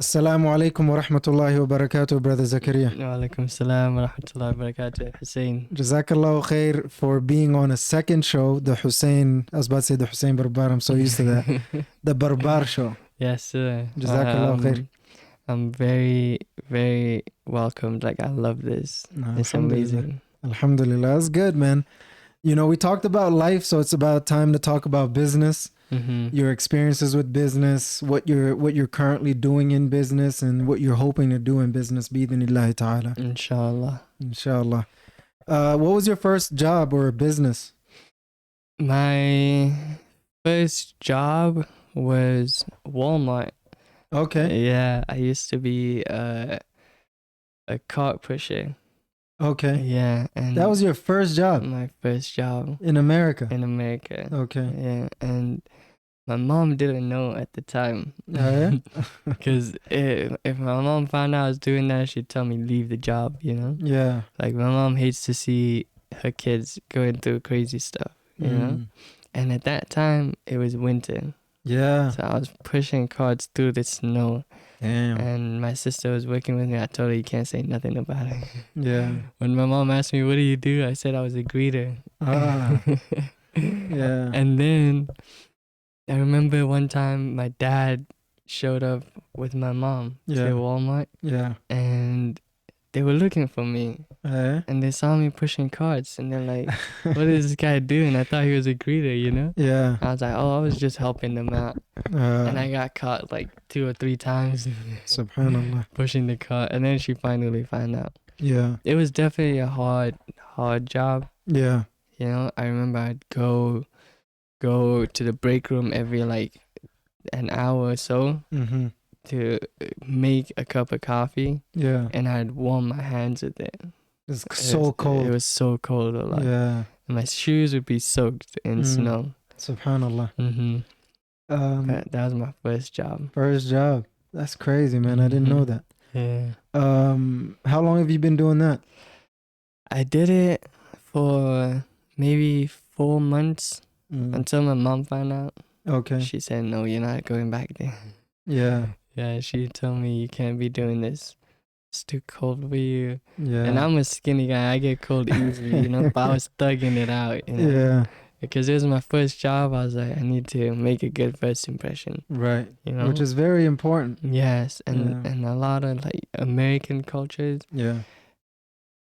Assalamu alaikum wa rahmatullahi wa barakatuh, Brother Zakaria. Wa alaikum salam wa rahmatullahi wa barakatuh, Hussein. Jazakallahu khair for being on a second show, the Hussein, I was about to say the Hussein Barbaar, I'm so used to that. The Barbaar show. Yes, sir. Jazakallahu khair. I'm very, very welcomed. Like, I love this. It's Alhamdulillah. amazing. Alhamdulillah. That's good, man. You know, we talked about life, so it's about time to talk about business, your experiences with business, what you're currently doing in business, and what you're hoping to do in business, bi-idhnillahi ta'ala. Inshallah. Inshallah. What was your first job or business? My first job was Walmart. Okay. Yeah, I used to be a cart pusher. Okay. Yeah, and That was your first job my first job in America. in America. Okay. Yeah, and my mom didn't know at the time. Oh, yeah? Because if my mom found out I was doing that, she'd tell me leave the job, you know? Yeah. Like, my mom hates to see her kids going through crazy stuff, you know? And at that time, it was winter. Yeah. So I was pushing carts through the snow. Damn. And my sister was working with me. I told her you can't say nothing about it. Yeah. When my mom asked me, what do you do? I said I was a greeter. Ah. Yeah. And then I remember one time my dad showed up with my mom to Walmart, Yeah. and they were looking for me, and they saw me pushing carts, and they're like, what is this guy doing? I thought he was a greeter, you know? Yeah. I was like, oh, I was just helping them out. And I got caught like 2 or 3 times Subhanallah. pushing the cart, and then she finally found out. Yeah. It was definitely a hard job. Yeah. You know, I remember I'd go to the break room every like an hour or so to make a cup of coffee. Yeah. And I'd warm my hands with it. It's so cold. It was so cold a lot. Yeah. And my shoes would be soaked in snow. Subhanallah. That was my first job. First job. That's crazy, man. I didn't know that. Yeah. How long have you been doing that? I did it for maybe 4 months until my mom found out. Okay. She said, no, you're not going back there. Yeah. Yeah, she told me you can't be doing this. It's too cold for you. Yeah. And I'm a skinny guy. I get cold easily, you know, but I was thugging it out, you know. Yeah. Because it was my first job. I was like, I need to make a good first impression. Right. You know? Which is very important. Yes. And a lot of like American cultures. Yeah.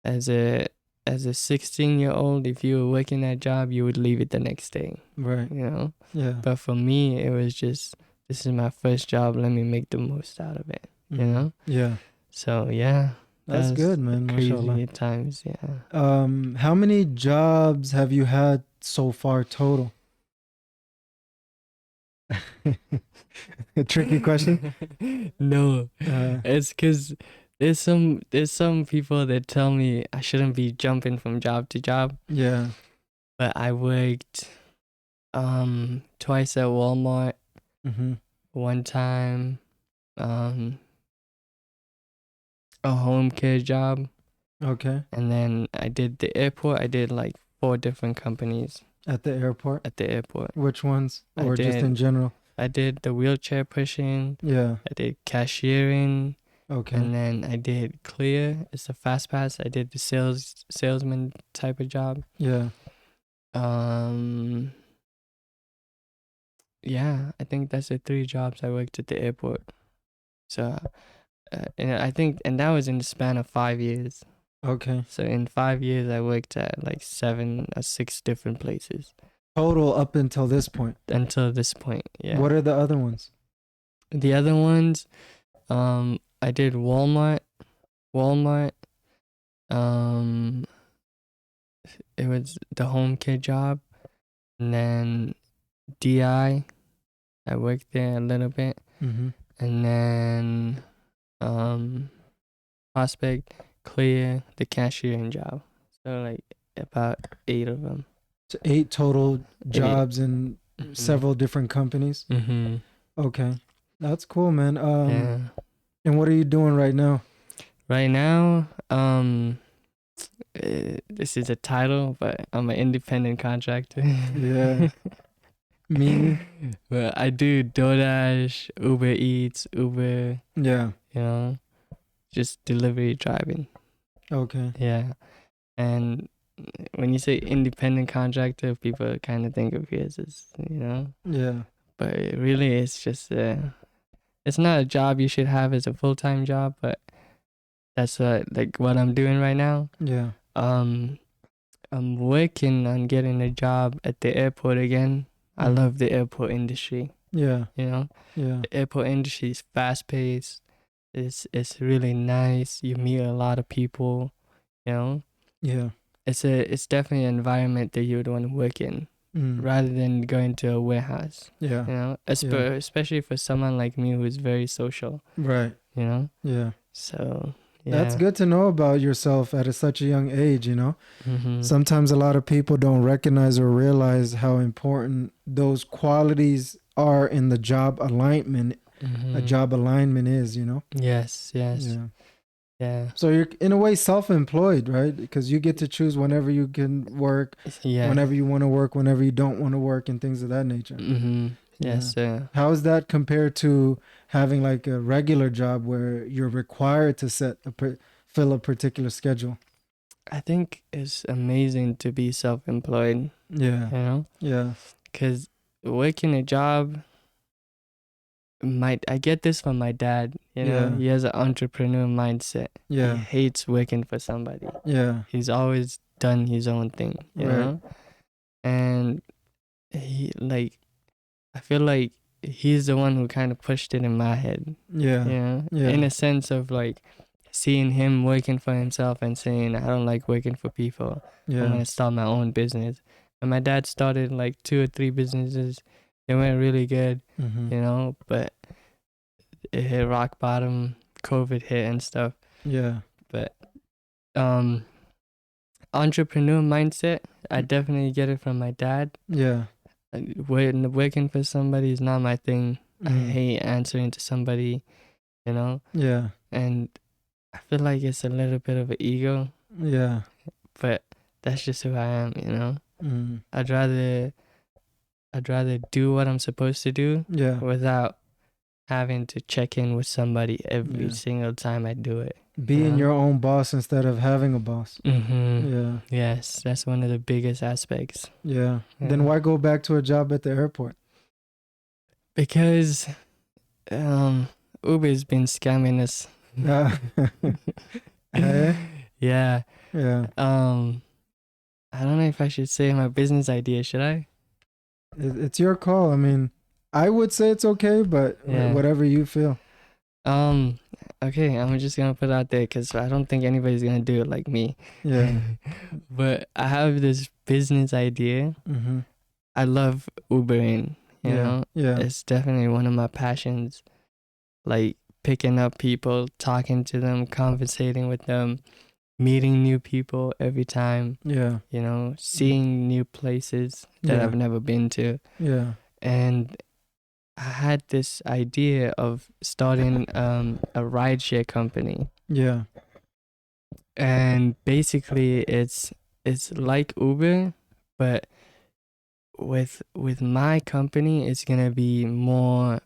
As a 16-year-old, if you were working that job, you would leave it the next day. Right. You know? Yeah. But for me, it was just, this is my first job. Let me make the most out of it. You know? Yeah. So, yeah. That's good, man. Crazy Mashallah. at times, yeah. How many jobs have you had so far total? A tricky question? No. It's because there's some people that tell me I shouldn't be jumping from job to job. Yeah. But I worked twice at Walmart. One time a home care job. Okay. And then I did the airport. I did like 4 different companies. At the airport? At the airport. Which ones? Or just in general? I did the wheelchair pushing. Yeah. I did cashiering. Okay. And then I did clear. It's a fast pass. I did the salesman type of job. Yeah. Yeah, I think that's the 3 jobs I worked at the airport. So, and I think, and that was in the span of 5 years. Okay. So in 5 years, I worked at like 7 or 6 different places. Total up until this point? Until this point, yeah. What are the other ones? The other ones, I did Walmart. It was the home care job. And then DI, I worked there a little bit. And then Prospect, Clear, the cashiering job. So like about 8 of them. So 8 total jobs in several different companies? Okay. That's cool, man. Yeah. And what are you doing right now? Right now, this is a title, but I'm an independent contractor. Yeah. Me. But I do DoorDash, Uber Eats, Uber, Yeah. you know, just delivery driving. Okay. Yeah. And when you say independent contractor, people kind of think of you as, Yeah. but really it's just, it's not a job you should have as a full-time job, but that's like what I'm doing right now. Yeah. I'm working on getting a job at the airport again. I Mhm. love the airport industry, Yeah. Yeah. Yeah. The airport industry is fast paced. It's really nice. You meet a lot of people, you know. Yeah. It's definitely an environment that you would want to work in Mm. rather than going to a warehouse. Yeah. Yeah. Especially for someone like me who's very social, Right. you know. Yeah. So That's yeah. good to know about yourself at such a young age, you know? Mhm. Sometimes a lot of people don't recognize or realize how important those qualities are in the job alignment. A Mhm. job alignment is, you know? Yes. Yes. Yeah. Yeah. So you're in a way self-employed, right? Because you get to choose whenever you can work, Yeah. whenever you want to work, whenever you don't want to work, and things of that nature. Mhm. Yeah. Yes. Sir. How is that compared to having like a regular job where you're required to fill a particular schedule? I think it's amazing to be self-employed. Yeah. You know. Yeah. Because working a job, I get this from my dad. Yeah. He has an entrepreneur mindset. He Yeah. hates working for somebody. Yeah. He's always done his own thing, Right. And I feel like he's the one who kind of pushed it in my head, Yeah. in Yeah. a sense of like seeing him working for himself and saying, I don't like working for people. I'm Yeah. gonna start my own business. And my dad started like 2 or 3 businesses. They went really good, Mm-hmm. but it hit rock bottom, COVID hit and stuff. Yeah. But um entrepreneur mindset, I definitely get it from my dad. Yeah. Working for somebody is not my thing. I Mm. hate answering to somebody, you know, Yeah. and I feel like it's a little bit of an ego, Yeah. but that's just who I am. Mm. I'd rather do what I'm supposed to do Yeah. without having to check in with somebody every Yeah. single time I do it. Being your own boss instead of having a boss. Mm-hmm. Yeah. Yes, that's one of the biggest aspects. Yeah. Yeah. Then why go back to a job at the airport? Because Uber's been scamming us. Hey? Yeah. Yeah. I don't know if I should say my business idea, should I? It's your call. I mean, I would say it's okay, but Yeah. whatever you feel. Okay, I'm just gonna put it out there because I don't think anybody's gonna do it like me. Yeah. But I have this business idea. Mm-hmm. I love Ubering, Yeah. Yeah. It's definitely one of my passions. Like picking up people, talking to them, conversating with them, meeting new people every time, Yeah. seeing new places that Yeah. I've never been to. Yeah. And I had this idea of starting a rideshare company. Yeah. And basically it's like Uber, but with my company it's gonna be more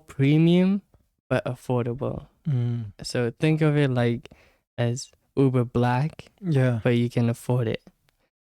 premium but affordable. Mm. So think of it like as Uber Black, Yeah. but you can afford it.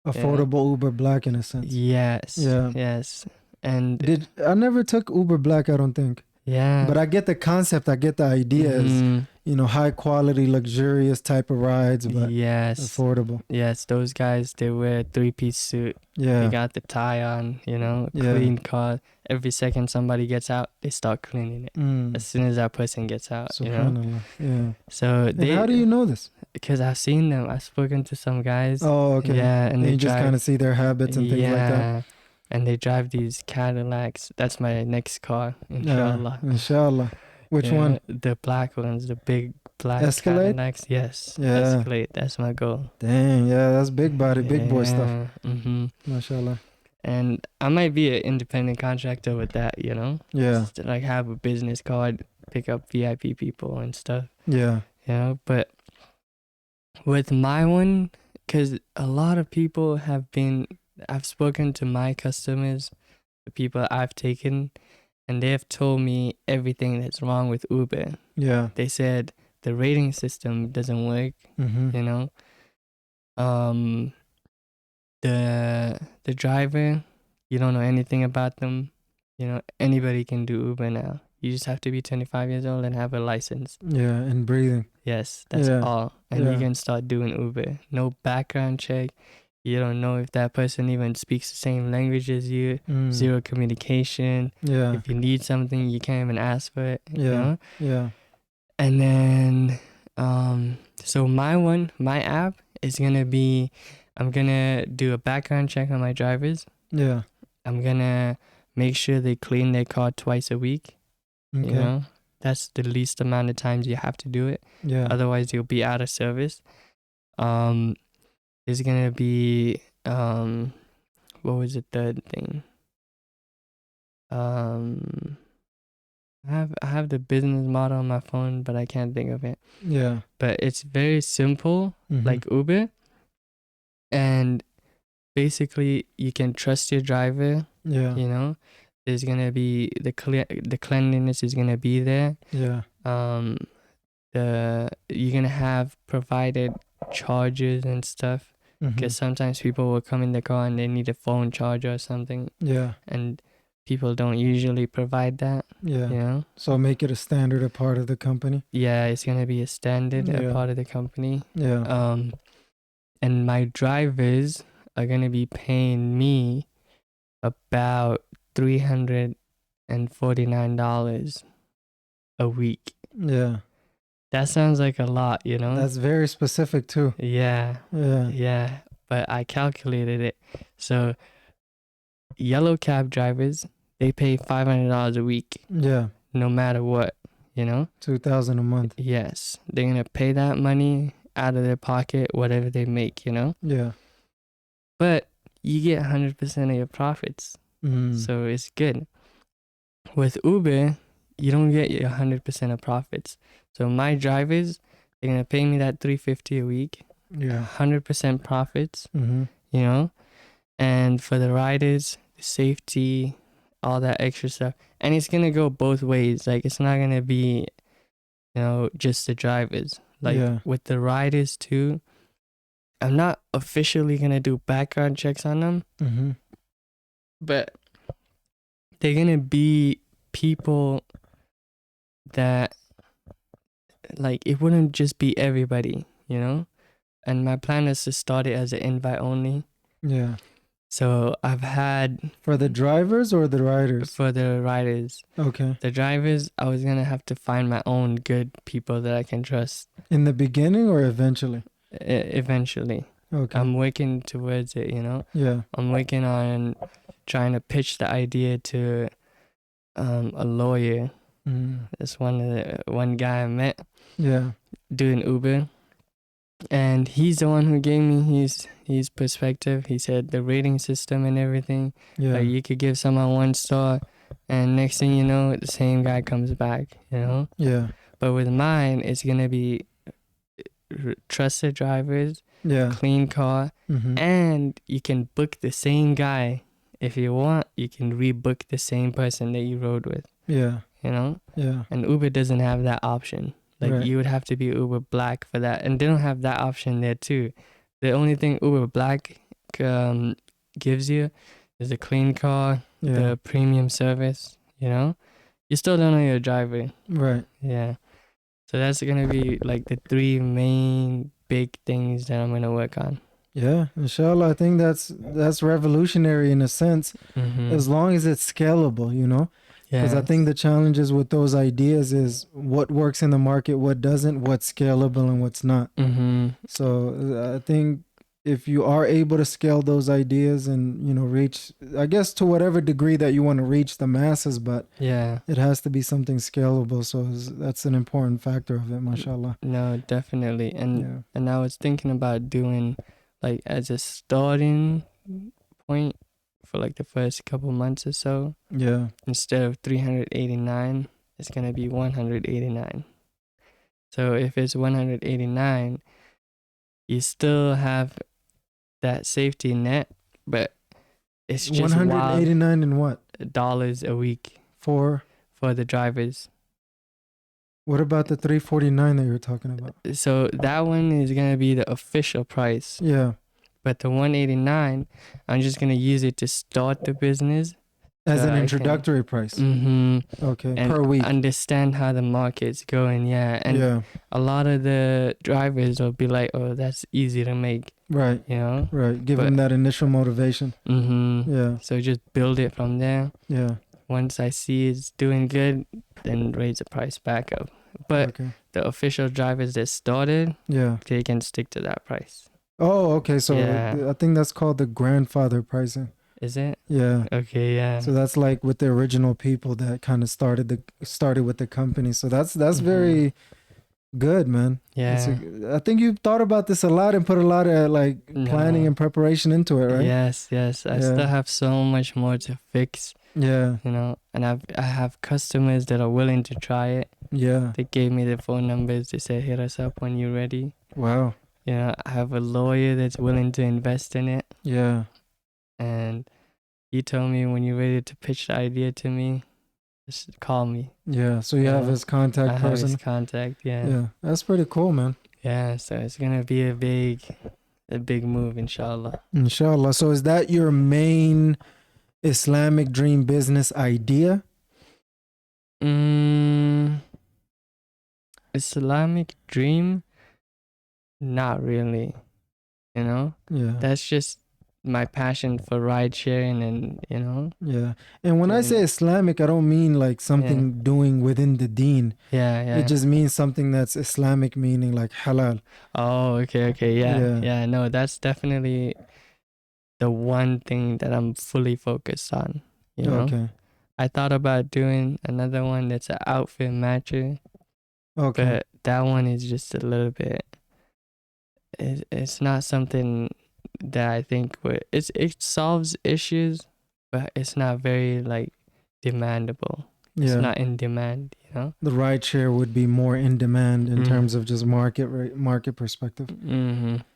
Affordable Uber Black in a sense. Yes. Yeah. Yes. And I never took Uber Black, I don't think. yeah. But I get the concept, I get the ideas. Mhm. High quality, luxurious type of rides, but Yes. affordable. Yes, those guys, they wear a 3-piece suit. Yeah. They got the tie on, Yeah. clean car. Every second somebody gets out, they start cleaning it. Mm. As soon as that person gets out, Subhanallah. Yeah. So And how do you know this? Because I've seen them. I've spoken to some guys. Oh, okay. Yeah, and they you just kind of see their habits and things like that. Yeah, and they drive these Cadillacs. That's my next car, inshallah. Inshallah. Which one? The black ones, the big black Escalade? Cadillacs. Yes. Yeah. Escalade. That's my goal. Dang, yeah, that's big body, big boy stuff. Mm-hmm. MashaAllah. And I might be an independent contractor with that, Yeah. Just to, like have a business card, pick up VIP people and stuff. Yeah. But with my one, because a lot of people have been I've spoken to my customers, the people I've taken, and they have told me everything that's wrong with Uber. Yeah. They said the rating system doesn't work, Mm-hmm. you know. Um, the driver, you don't know anything about them. You know, anybody can do Uber now. You just have to be 25 years old and have a license. Yeah, and breathing. Yes, that's Yeah. all. And you Yeah. can start doing Uber. No background check. You don't know if that person even speaks the same language as you. Zero communication. Yeah. If you need something, you can't even ask for it. You Yeah. know? Yeah. And then, so my app is gonna be, I'm gonna do a background check on my drivers. Yeah. I'm gonna make sure they clean their car twice a week. Okay. You know, that's the least amount of times you have to do it. Yeah. Otherwise, you'll be out of service. There's gonna be what was the third thing? I have the business model on my phone, but I can't think of it. Yeah. But it's very simple, Mm-hmm. like Uber, and basically you can trust your driver. Yeah. You know, there's gonna be the cleanliness is gonna be there. Yeah. You're gonna have provided chargers and stuff, because sometimes people will come in the car and they need a phone charger or something, Yeah. and people don't usually provide that. Yeah. You know, So make it a standard, a part of the company. yeah, it's gonna be a standard, a Yeah. part of the company. Yeah. And my drivers are gonna be paying me about $349 a week. Yeah. That sounds like a lot, you know? That's very specific too. Yeah, Yeah. yeah. But I calculated it. So yellow cab drivers, they pay $500 a week, Yeah. no matter what, you know? 2,000 a month. Yes, they're gonna pay that money out of their pocket, whatever they make, you know? Yeah. But you get 100% of your profits, so it's good. With Uber, you don't get your 100% of profits. So my drivers, they're gonna pay me that $350 a week. Yeah. 100% profits, Mm-hmm. you know? And for the riders, the safety, all that extra stuff. And it's gonna go both ways. Like, it's not gonna be, you know, just the drivers. Like, Yeah. with the riders too, I'm not officially gonna do background checks on them, Mm-hmm. but they're gonna be people that, like, it wouldn't just be everybody, you know? And my plan is to start it as an invite only. Yeah. So I've had, For the drivers or the riders? for the riders, Okay. the drivers, I was gonna have to find my own good people that I can trust In the beginning or eventually? Eventually. Okay. I'm working towards it, you know? Yeah. I'm working on trying to pitch the idea to a lawyer. That's one guy I met Yeah. doing Uber, and he's the one who gave me his perspective. He said the rating system and everything. Yeah. Like, you could give someone 1 star, and next thing you know, the same guy comes back. You know. Yeah. But with mine, it's gonna be trusted drivers, Yeah. clean car, and you can book the same guy. If you want, you can rebook the same person that you rode with. Yeah. You know. Yeah. And Uber doesn't have that option. Like, Right. you would have to be Uber Black for that, and they don't have that option there too. The only thing Uber Black gives you is a clean car, Yeah. the premium service. You know, you still don't know your driver. Right. Yeah, so that's gonna be like the 3 main big things that I'm gonna work on. Yeah. Inshallah, I think that's revolutionary in a sense, as long as it's scalable, you know? Because I think the challenges with those ideas is what works in the market, what doesn't, what's scalable and what's not. So I think if you are able to scale those ideas and, you know, reach, I guess, to whatever degree that you want to reach the masses, but yeah, it has to be something scalable. So that's an important factor of it, mashallah. no, definitely. And Yeah. and I was thinking about doing, like, as a starting point for like the first couple months or so, Yeah. instead of 389, it's gonna be 189. So if it's 189, you still have that safety net, but It's just wild. 189 and what? Dollars a week For the drivers. what about the 349 that you're talking about? So that one is gonna be the official price. Yeah. But the 189, I'm just gonna use it to start the business. As so an I introductory price. can, Okay. and Per week. understand how the market's going. Yeah. And yeah. a lot of the drivers will be like, "Oh, that's easy to make," Right. you know. Right. Give them that initial motivation. Yeah. So just build it from there. Yeah. Once I see it's doing good, then raise the price back up. But Okay. the official drivers that started, Yeah. they can stick to that price. Oh, okay. So Yeah. I think that's called the grandfather pricing. Is it? Yeah. Okay, yeah. So that's like with the original people that kind of started with the company. So that's very good, man. Yeah. I think you've thought about this a lot and put a lot of like planning No. and preparation into it, right? Yes. I still have so much more to fix, Yeah. you know, and I have customers that are willing to try it. Yeah. They gave me the phone numbers. They said, hit us up when you're ready. Wow. You know, I have a lawyer that's willing to invest in it. Yeah. And he told me, when you're ready to pitch the idea to me, just call me. Yeah. So you have his contact I person. have his contact, yeah. Yeah. That's pretty cool, man. Yeah, so it's gonna be a big move, inshallah. Inshallah. So is that your main Islamic dream business idea? Islamic dream? Not really. You know? Yeah. That's just my passion for ride sharing and, you know? Yeah. And when I say Islamic, I don't mean like something doing within the deen. Yeah. It just means something that's Islamic, meaning like halal. Oh, okay. Yeah. No, that's definitely the one thing that I'm fully focused on. You know? Okay. I thought about doing another one that's an outfit matcher. Okay. But that one is just a little bit. It's not something that I think it solves issues, but it's not very like demandable. It's not in demand, you know. The ride share would be more in demand in terms of just market perspective.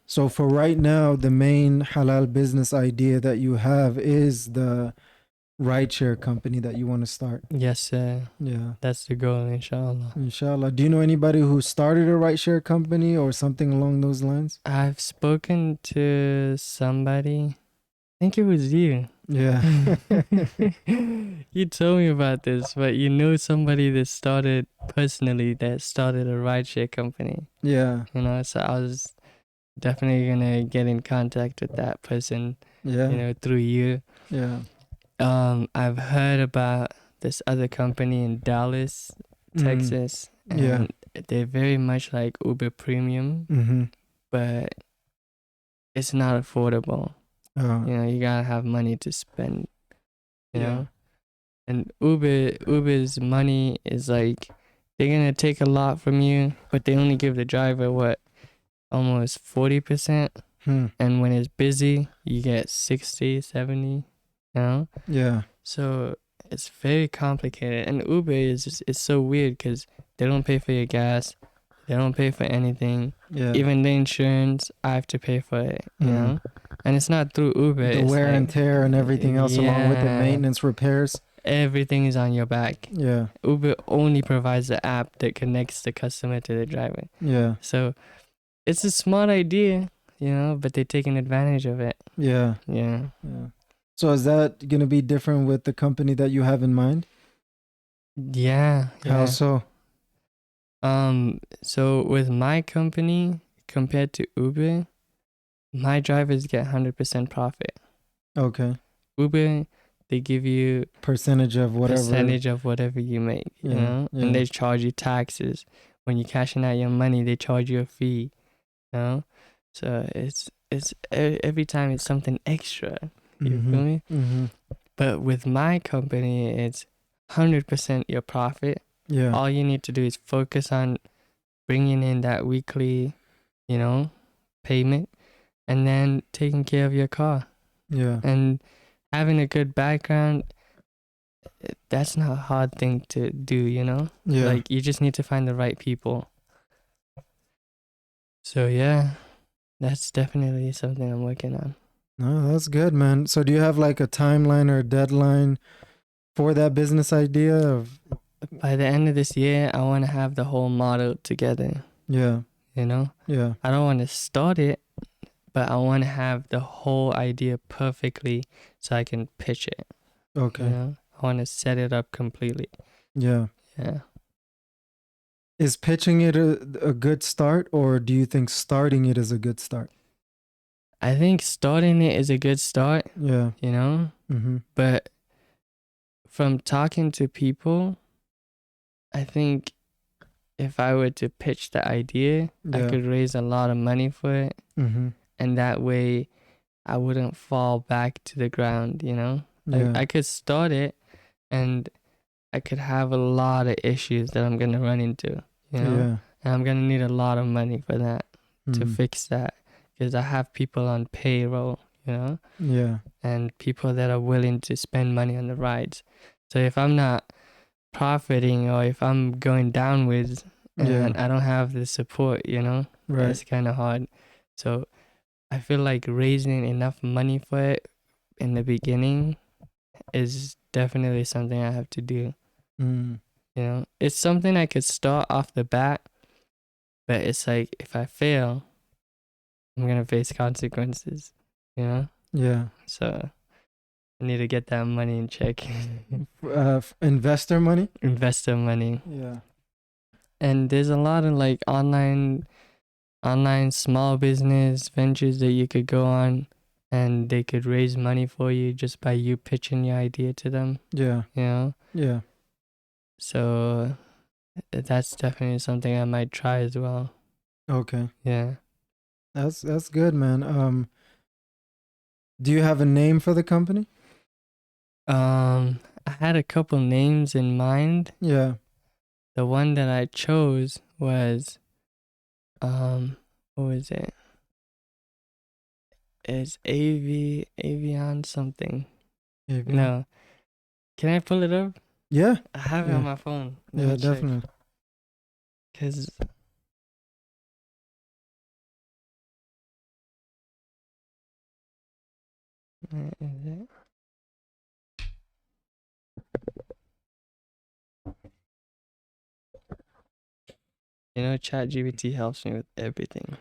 So for right now, the main halal business idea that you have is the rideshare company that you want to start. Yes, sir. Yeah. That's the goal, inshallah. Inshallah. Do you know anybody who started a rideshare company or something along those lines? I've spoken to somebody. I think it was you. Yeah. You told me about this, but you know somebody that started a rideshare company. Yeah. You know, so I was definitely gonna get in contact with that person. Yeah. You know, through you. Yeah. I've heard about this other company in Dallas, Texas. And they're very much like Uber Premium, but it's not affordable. You know, you gotta have money to spend. You know, and Uber's money is like they're gonna take a lot from you, but they only give the driver almost 40%. And when it's busy, you get 60, 70. You know? Yeah. So it's very complicated, and Uber is so weird because they don't pay for your gas, they don't pay for anything. Yeah. Even the insurance, I have to pay for it. You know, and it's not through Uber. The wear and tear and everything else along with the maintenance, repairs. Everything is on your back. Yeah. Uber only provides the app that connects the customer to the driver. Yeah. So it's a smart idea, you know, but they're taking advantage of it. Yeah. Yeah. So is that going to be different with the company that you have in mind? Yeah. How so? So with my company compared to Uber, my drivers get 100% profit. Okay. Uber, they give you percentage of whatever you make, you know, and they charge you taxes. When you're cashing out your money, they charge you a fee, you know. So it's every time it's something extra. You feel me? But with my company, it's 100% your profit. Yeah. All you need to do is focus on bringing in that weekly, you know, payment, and then taking care of your car. Yeah. And having a good background, that's not a hard thing to do, you know? Yeah. Like, you just need to find the right people. So, yeah, that's definitely something I'm working on. No, that's good, man. So do you have like a timeline or a deadline for that business idea of? By the end of this year, I want to have the whole model together. Yeah. You know, Yeah. I don't want to start it, but I want to have the whole idea perfectly so I can pitch it. Okay. You know, I want to set it up completely. Yeah. Yeah. Is pitching it a good start, or do you think starting it is a good start? I think starting it is a good start, Yeah. you know, Mm-hmm. but from talking to people, I think if I were to pitch the idea, I Yeah. could raise a lot of money for it. Mm-hmm. And that way I wouldn't fall back to the ground, you know? Like Yeah. I could start it and I could have a lot of issues that I'm going to run into, you know? Yeah. And I'm going to need a lot of money for that, to Mm-hmm. fix that. Because I have people on payroll, you know? Yeah. And people that are willing to spend money on the rides. So if I'm not profiting or if I'm going downwards Yeah. and I don't have the support, you know, Right. it's kind of hard. So I feel like raising enough money for it in the beginning is definitely something I have to do. Mm. You know, it's something I could start off the bat, but it's like if I fail, I'm gonna face consequences. You know, Yeah. so I need to get that money in check. Investor money. Investor money. Yeah. And there's a lot of like online small business ventures that you could go on and they could raise money for you just by you pitching your idea to them, Yeah. you know? Yeah. So that's definitely something I might try as well. Okay. Yeah. That's good, man. Do you have a name for the company? I had a couple names in mind. Yeah. The one that I chose was what was it? It's Avion something. Maybe. No. Can I pull it up? Yeah. I have it Yeah. on my phone. Let Yeah. me check. Definitely. Cause where is it? You know, ChatGPT helps me with everything.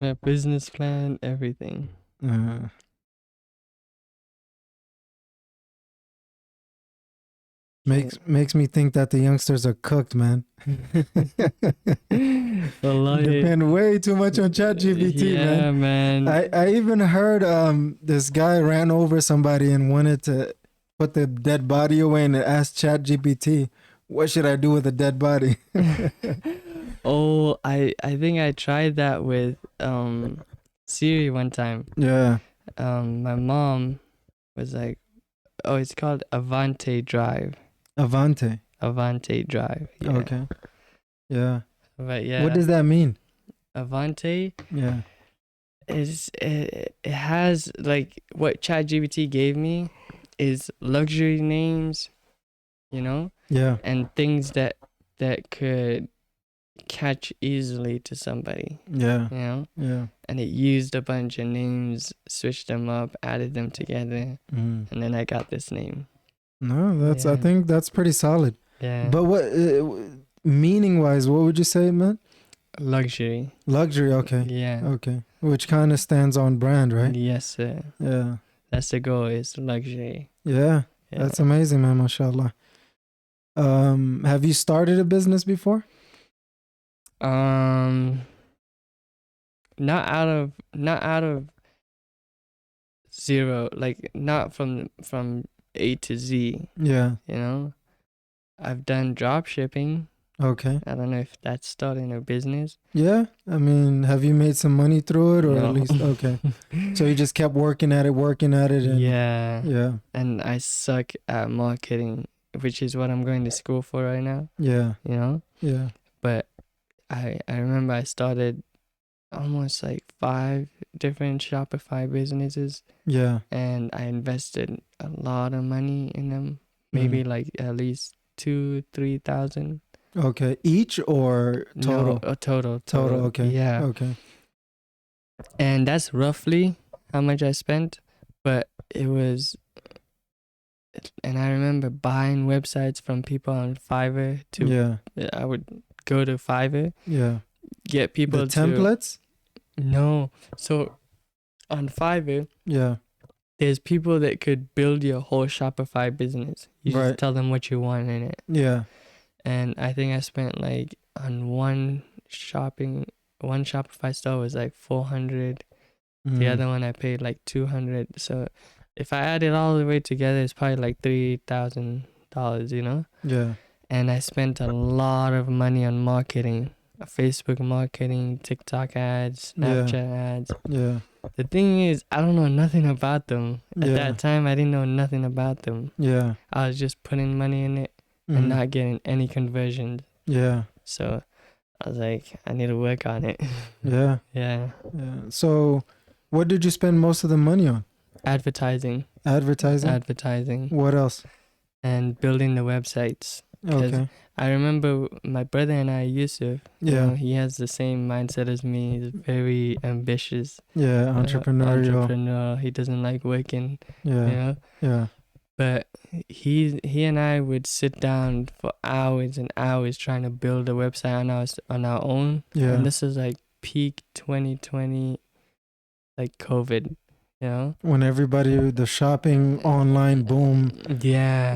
My business plan, everything. uh, makes me think that the youngsters are cooked, man. Depend way too much on ChatGPT, yeah, man. I even heard this guy ran over somebody and wanted to put the dead body away and asked ChatGPT, "What should I do with a dead body?" Oh, I think I tried that with Siri one time. Yeah. My mom was like, "Oh, it's called Avante Drive." Avante. Avante Drive. Yeah. Okay. Yeah. But yeah, What does that mean? Avante Yeah. it has like what ChatGPT gave me is luxury names, you know, Yeah. and things that could catch easily to somebody, Yeah. you know. Yeah. And it used a bunch of names, switched them up, added them together, Mm. and then I got this name. No, that's I Yeah. think that's pretty solid. Yeah. But what meaning wise, what would you say it meant? Luxury. Luxury. Okay. Yeah. Okay. Which kind of stands on brand, right? Yes, sir. Yeah. That's the goal. Is luxury. Yeah. Yeah. That's amazing, man. MashaAllah. Have you started a business before? Not out of zero, like not from A to Z, Yeah. you know. I've done drop shipping. Okay. I don't know if that's starting a business. Yeah. I mean, have you made some money through it, or No. at least okay? So you just kept working at it, and Yeah. yeah, And I suck at marketing, which is what I'm going to school for right now, yeah, you know. yeah, But I remember I started almost like 5 different Shopify businesses, yeah. and I invested a lot of money in them. Maybe like at least 2-3 thousand. Okay. Each or total? No, total. Total. Okay. Yeah. Okay. And that's roughly how much I spent, but it was, and I remember buying websites from people on Fiverr to, Yeah. I would go to Fiverr, Yeah. get The people to, templates? no. So on Fiverr, Yeah. there's people that could build your whole Shopify business. You just Right. tell them what you want in it. Yeah. And I think I spent like on one Shopify store was like 400. The other one I paid like 200. So if I add it all the way together, it's probably like $3,000, you know? Yeah. And I spent a lot of money on marketing, Facebook marketing, TikTok ads, Yeah. Snapchat ads. Yeah. The thing is, I don't know nothing about them. At Yeah. that time, I didn't know nothing about them. Yeah. I was just putting money in it and not getting any conversions. Yeah. So I was like, I need to work on it. Yeah. Yeah. Yeah. So, what did you spend most of the money on? Advertising. Advertising? What else? And building the websites. Okay. I remember my brother and I, Yusuf, you know, he has the same mindset as me. He's very ambitious. Yeah, entrepreneurial. He doesn't like working, Yeah. you know. Yeah. But he and I would sit down for hours and hours trying to build a website on our own. Yeah. And this is like peak 2020, like COVID, you know. When the shopping online boom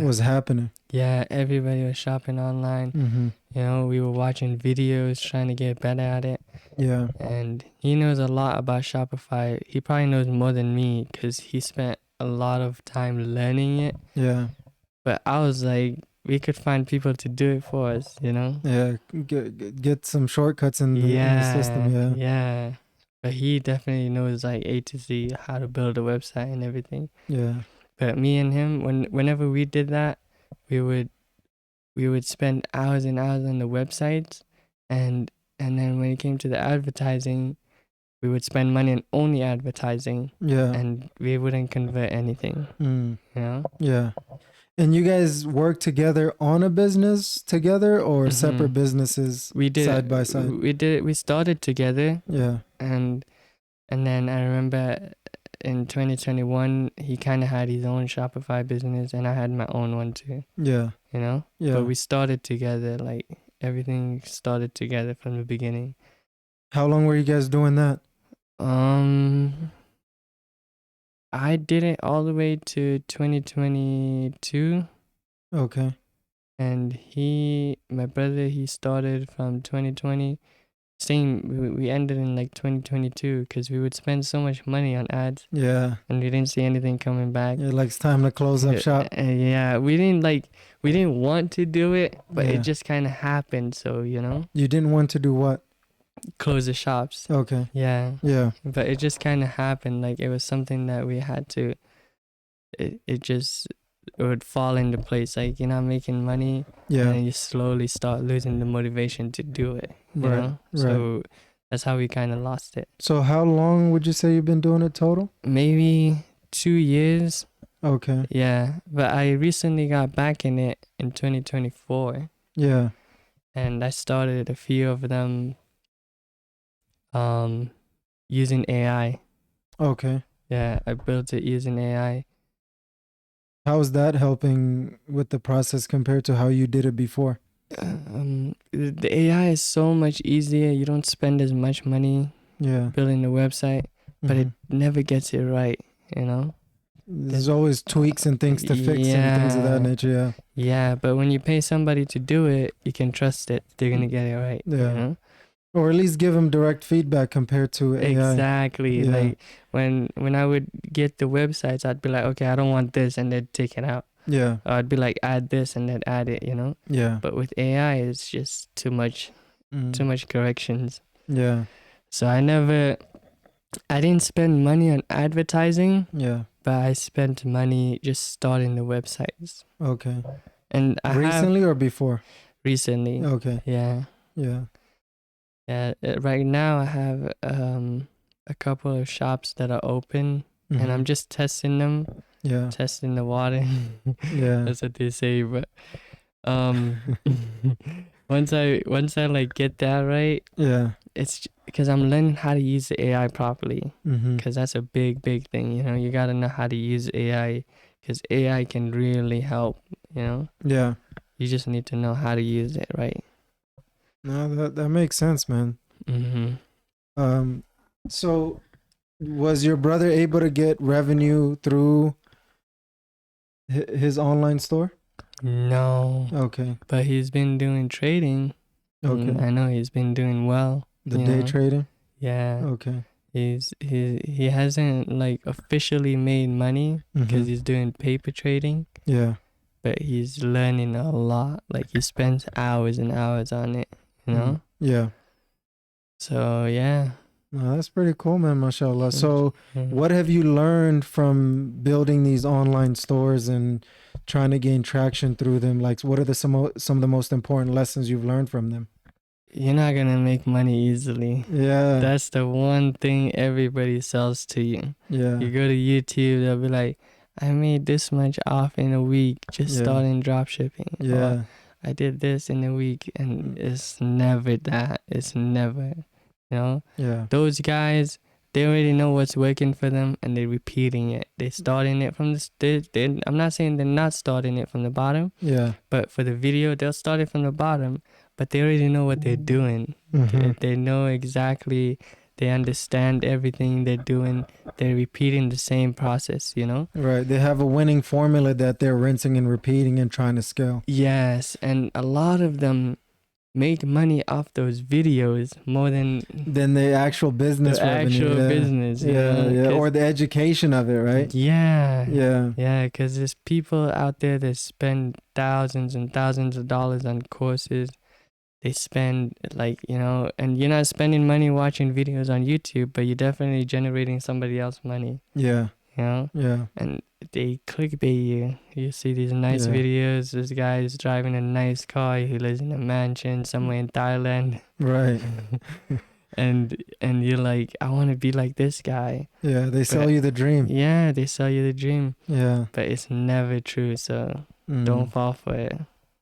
was happening. Yeah, everybody was shopping online. You know, we were watching videos trying to get better at it. Yeah. And he knows a lot about Shopify. He probably knows more than me because he spent a lot of time learning it. Yeah. But I was like, we could find people to do it for us, you know? Yeah. Get some shortcuts in the system. Yeah. Yeah. But he definitely knows like A to Z, how to build a website and everything. Yeah. But me and him, whenever we did that, we would spend hours and hours on the websites, and then when it came to the advertising, we would spend money on only advertising. Yeah. And we wouldn't convert anything. You know? Yeah. And you guys work together on a business together or separate businesses? We did side by side. We started together. Yeah. And then I remember in 2021, he kind of had his own Shopify business, and I had my own one too. Yeah. You know? Yeah. But we started together, like everything started together from the beginning. How long were you guys doing that? I did it all the way to 2022. Okay. And my brother, he started from 2020. We ended in like 2022 because we would spend so much money on ads. Yeah. And we didn't see anything coming back. Yeah, like it's time to close up shop. Yeah, we didn't want to do it, but it just kind of happened. So, you know. You didn't want to do what? Close the shops. Okay. Yeah. Yeah. But it just kind of happened. Like it was something that we had to. It would fall into place. Like you're not making money. Yeah. And you slowly start losing the motivation to do it. You Right. know? So that's how we kind of lost it. So how long would you say you've been doing it total? Maybe 2 years. Okay. Yeah. But I recently got back in it in 2024. Yeah. And I started a few of them using AI. Okay. Yeah, I built it using AI. How is that helping with the process compared to how you did it before? The AI is so much easier. You don't spend as much money building the website, but it never gets it right, you know? There's always tweaks and things to fix and things of that nature, Yeah, but when you pay somebody to do it, you can trust it. They're going to get it right, you know? Or at least give them direct feedback compared to AI. Exactly. Yeah. Like when I would get the websites, I'd be like, okay, I don't want this, and they'd take it out. Yeah. Or I'd be like, add this, and they'd add it, you know? Yeah. But with AI, it's just too much corrections. Yeah. So I didn't spend money on advertising. Yeah. But I spent money just starting the websites. Okay. And recently or before? Recently. Okay. Yeah. Yeah. Yeah, right now I have a couple of shops that are open, and I'm just testing them. Yeah, testing the water. Yeah, that's what they say. But once I like get that right, it's because I'm learning how to use the AI properly, Mm-hmm. because that's a big thing. You got to know how to use AI, because AI can really help. Yeah. You just need to know how to use it, right? No, that makes sense, man. Mm-hmm. So was your brother able to get revenue through his online store? No, Okay. but he's been doing trading. Okay. I know he's been doing well. The day trading? Yeah. Okay. He hasn't like officially made money because Mm-hmm. he's doing paper trading, Yeah. but he's learning a lot. Like he spends hours and hours on it, you know? Yeah. So yeah. No, that's pretty cool, man. Mashallah. So, Mhm. what have you learned from building these online stores and trying to gain traction through them? Like, what are some of the most important lessons you've learned from them? You're not gonna make money easily. Yeah. That's the one thing everybody sells to you. Yeah. You go to YouTube, they'll be like, I made this much off in a week just Yeah. starting drop shipping. Or Yeah. I did this in a week, and it's never that. It's never, Yeah. Those guys, they already know what's working for them, and they're repeating it. They're starting it from I'm not saying they're not starting it from the bottom, Yeah. but for the video, they'll start it from the bottom, but they already know what they're doing. Mm-hmm. They know exactly, they understand everything they're doing. They're repeating the same process, Right. They have a winning formula that they're rinsing and repeating and trying to scale. Yes, and a lot of them make money off those videos more than The actual business the revenue. actual Yeah. business, Yeah. Or the education of it, right? Yeah. Yeah. Yeah, because there's people out there that spend thousands and thousands of dollars on courses. They spend and you're not spending money watching videos on YouTube, but you're definitely generating somebody else money, Yeah. Yeah. and they clickbait you. You see these nice Yeah. videos. This guy is driving a nice car. He lives in a mansion somewhere in Thailand. Right. and you're like, I want to be like this guy. Yeah. They sell But you the dream. yeah, they sell you the dream, Yeah. but it's never true. So Mm. don't fall for it.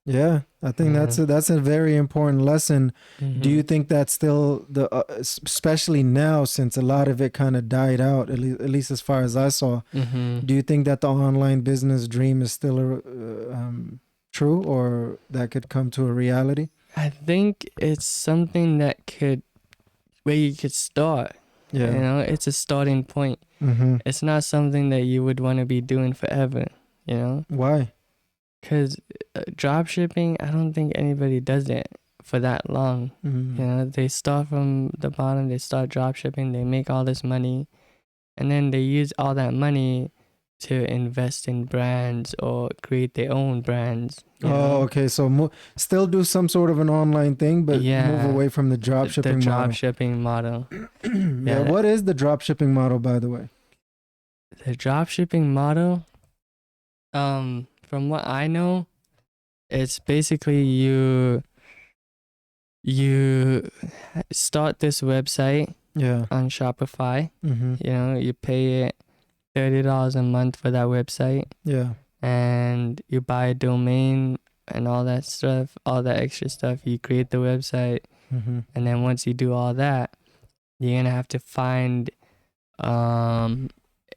Yeah, I think that's a very important lesson. Do you think that's still especially now, since a lot of it kind of died out, at least as far as I saw? Do you think that the online business dream is still true, or that could come to a reality? I think it's something where you could start. Yeah. It's a starting point. Mm-hmm. It's not something that you would want to be doing forever. Why? Because drop shipping, I don't think anybody does it for that long. Mm-hmm. They start from the bottom, they start drop shipping, they make all this money, and then they use all that money to invest in brands or create their own brands. Okay. So still do some sort of an online thing, but move away from the drop shipping the model. drop shipping model. Yeah. What is the drop shipping model, by the way? The drop shipping model, from what I know, it's basically you start this website on Shopify. Mm-hmm. You pay it $30 a month for that website. Yeah. And you buy a domain and all that stuff, all that extra stuff. You create the website, Mm-hmm. and then once you do all that, you're gonna have to find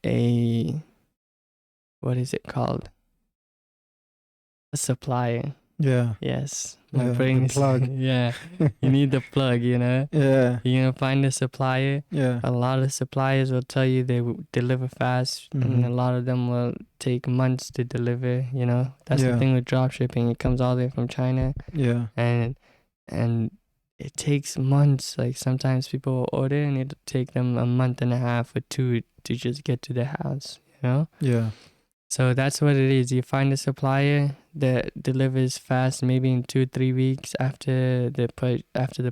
a what is it called? A supplier. Yeah. Yes. My Yeah, brain the is plug. yeah. You need the plug, Yeah. You're gonna find a supplier. Yeah. A lot of suppliers will tell you they will deliver fast, and a lot of them will take months to deliver. That's the thing with drop shipping. It comes all the way from China. Yeah. And it takes months. Like sometimes people will order and it'll take them a month and a half or two to just get to their house. Yeah. So that's what it is. You find a supplier that delivers fast, maybe in 2-3 weeks after the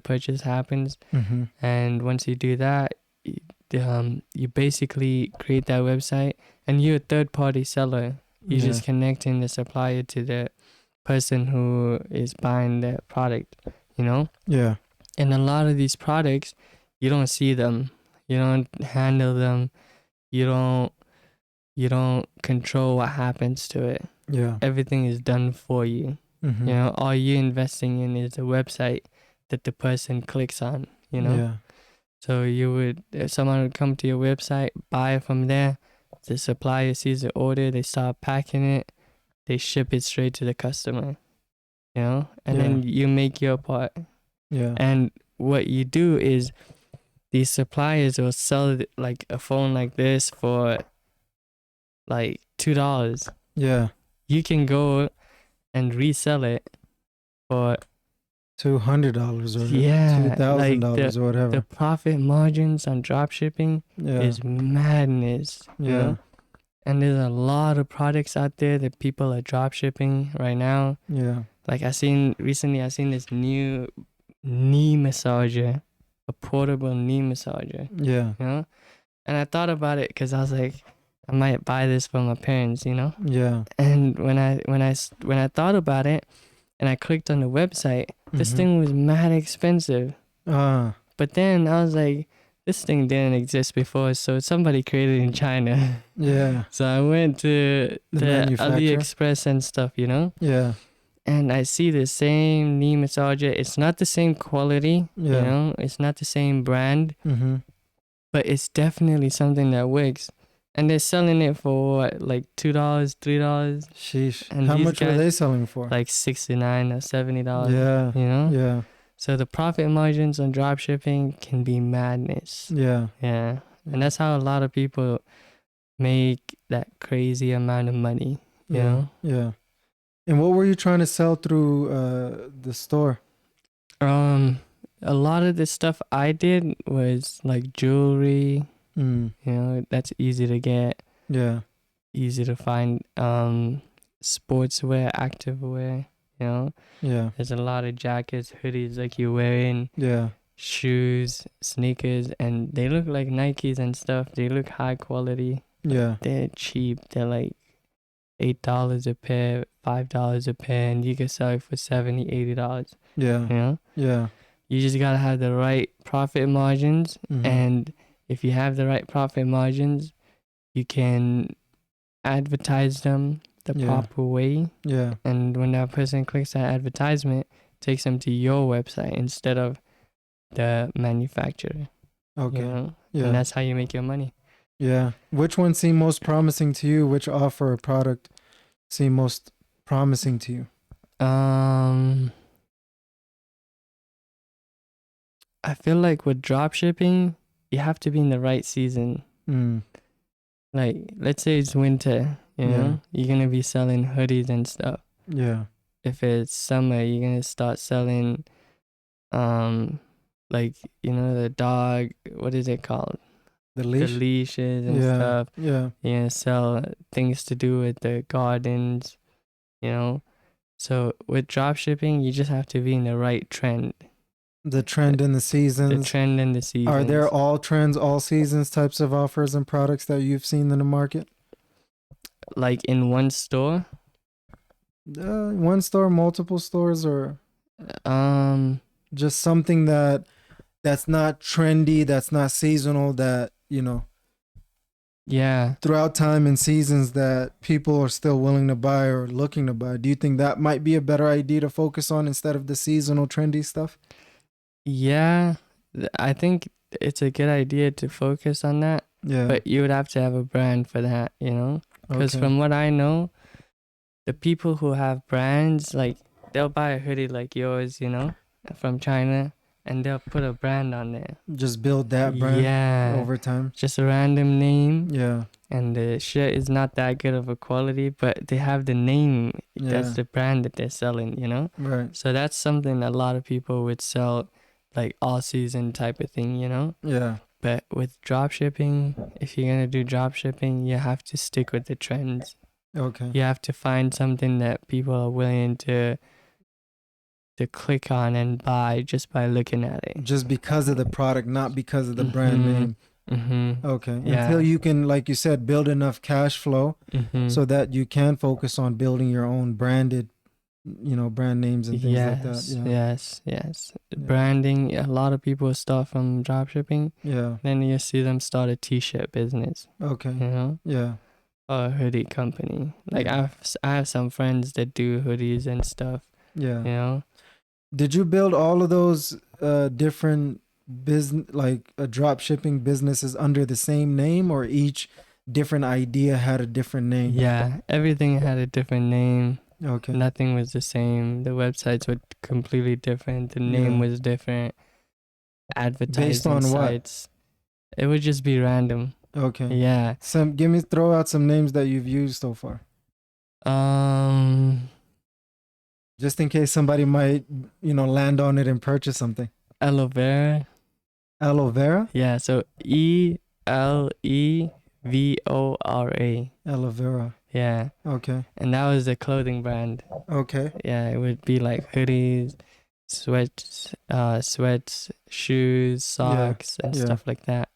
purchase happens. Mm-hmm. And once you do that, you basically create that website, and you're a third-party seller. You're just connecting the supplier to the person who is buying the product. Yeah. And a lot of these products, you don't see them. You don't handle them. You don't control what happens to it. Yeah. Everything is done for you. Mm-hmm. All you're investing in is a website that the person clicks on. you know. Yeah. So if someone would come to your website, buy it from there. The supplier sees the order, they start packing it, they ship it straight to the customer, you know, and then you make your part. Yeah. And what you do is these suppliers will sell like a phone like this for like $2. Yeah. You can go and resell it for $200 or yeah, like $2,000 or the whatever. profit margins on drop shipping Yeah. is madness, you Yeah. know. And there's a lot of products out there that people are drop shipping right now. Yeah. Like I seen this new knee massager, a portable knee massager, Yeah. you know. And I thought about it because I was like, I might buy this for my parents, you know. Yeah. And when I thought about it, and I clicked on the website, this thing was mad expensive. But then I was like, this thing didn't exist before, so somebody created it in China. Yeah. So I went to The manufacturer? AliExpress and stuff, you know. Yeah. And I see the same knee massager. It's not the same quality, Yeah. you know. It's not the same brand, but it's definitely something that works. And they're selling it for what, like $2, $3. Sheesh. And How these much were guys- they selling for? Like $69 or $70. Yeah. You know? Yeah. So the profit margins on drop shipping can be madness. Yeah. Yeah. And that's how a lot of people make that crazy amount of money. You know? Yeah. And what were you trying to sell through the store? A lot of the stuff I did was like jewelry, you know, that's easy to get. Yeah. Easy to find. Sportswear, activewear, you know. Yeah. There's a lot of jackets, hoodies like you're wearing, Yeah. shoes, sneakers, and they look like Nikes and stuff. They look high quality. Yeah. They're cheap. They're like $8 a pair, $5 a pair, and you can sell it for $70, $80. Yeah. You know? Yeah. You just gotta have the right profit margins, and if you have the right profit margins, you can advertise them the proper way. Yeah. And when that person clicks that advertisement, it takes them to your website instead of the manufacturer. Okay. You know? Yeah. And that's how you make your money. Yeah. Which one seemed most promising to you? Which offer or product seemed most promising to you? I feel like with drop shipping, you have to be in the right season. Like, let's say it's winter, you know, you're going to be selling hoodies and stuff. Yeah. If it's summer, you're going to start selling, like, you know, the dog, what is it called? The leash? The leashes and stuff. Yeah. You're going to sell things to do with the gardens, you know. So with drop shipping, you just have to be in the right trend. The trend in the seasons. The trend in the seasons. Are there all trends, all seasons types of offers and products that you've seen in the market? Like in one store? One store, multiple stores, or just something that's not trendy, that's not seasonal, that, you know, throughout time and seasons that people are still willing to buy or looking to buy. Do you think that might be a better idea to focus on instead of the seasonal trendy stuff? Yeah, I think it's a good idea to focus on that. Yeah. But you would have to have a brand for that, you know? Because from what I know, the people who have brands, like, they'll buy a hoodie like yours, you know, from China, and they'll put a brand on there. Just build that brand over time. Just a random name. Yeah. And the shirt is not that good of a quality, but they have the name. Yeah. That's the brand that they're selling, you know? Right. So that's something a lot of people would sell, like all season type of thing, you know? Yeah. But with drop shipping, if you're gonna do drop shipping, you have to stick with the trends. Okay. You have to find something that people are willing to click on and buy just by looking at it. Just because of the product, not because of the brand name. Okay. Yeah. Until you can, like you said, build enough cash flow so that you can focus on building your own branded, you know, brand names and things like that. Yeah. Yes. Branding, a lot of people start from drop shipping. Yeah. Then you see them start a t-shirt business. Okay. You know? Yeah. Or a hoodie company. Like I have some friends that do hoodies and stuff. Yeah. You know? Did you build all of those different business, like a drop shipping businesses under the same name, or each different idea had a different name? Yeah, everything had a different name. Okay. Nothing was the same. The websites were completely different. The name Yeah. was different. Based Advertising on what? sites. It would just be random. Okay. Yeah. Throw out some names that you've used so far, Um, just in case somebody might, land on it and purchase something. Aloe vera. Aloe vera. Yeah. So ELEVORA. Aloe vera. Yeah. Okay. And that was the clothing brand. Okay. Yeah. It would be like hoodies, sweats, shoes, socks, and Yeah. stuff like that.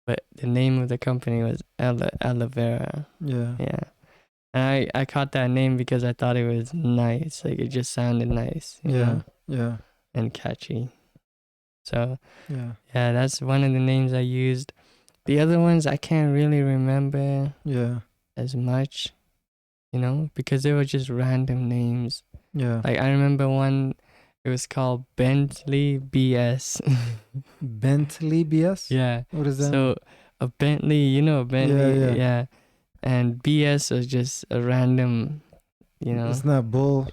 But the name of the company was Aloe vera. Yeah. Yeah. And I caught that name because I thought it was nice. Like it just sounded nice, you Yeah. know, Yeah. and catchy. So Yeah. yeah, that's one of the names I used. The other ones I can't really remember Yeah. as much, you know, because they were just random names. Yeah. Like I remember one, it was called Bentley BS. Bentley BS. Yeah. What is that? So a Bentley, you know, a Bentley, Yeah. yeah. And BS was just a random, you know. It's not bull.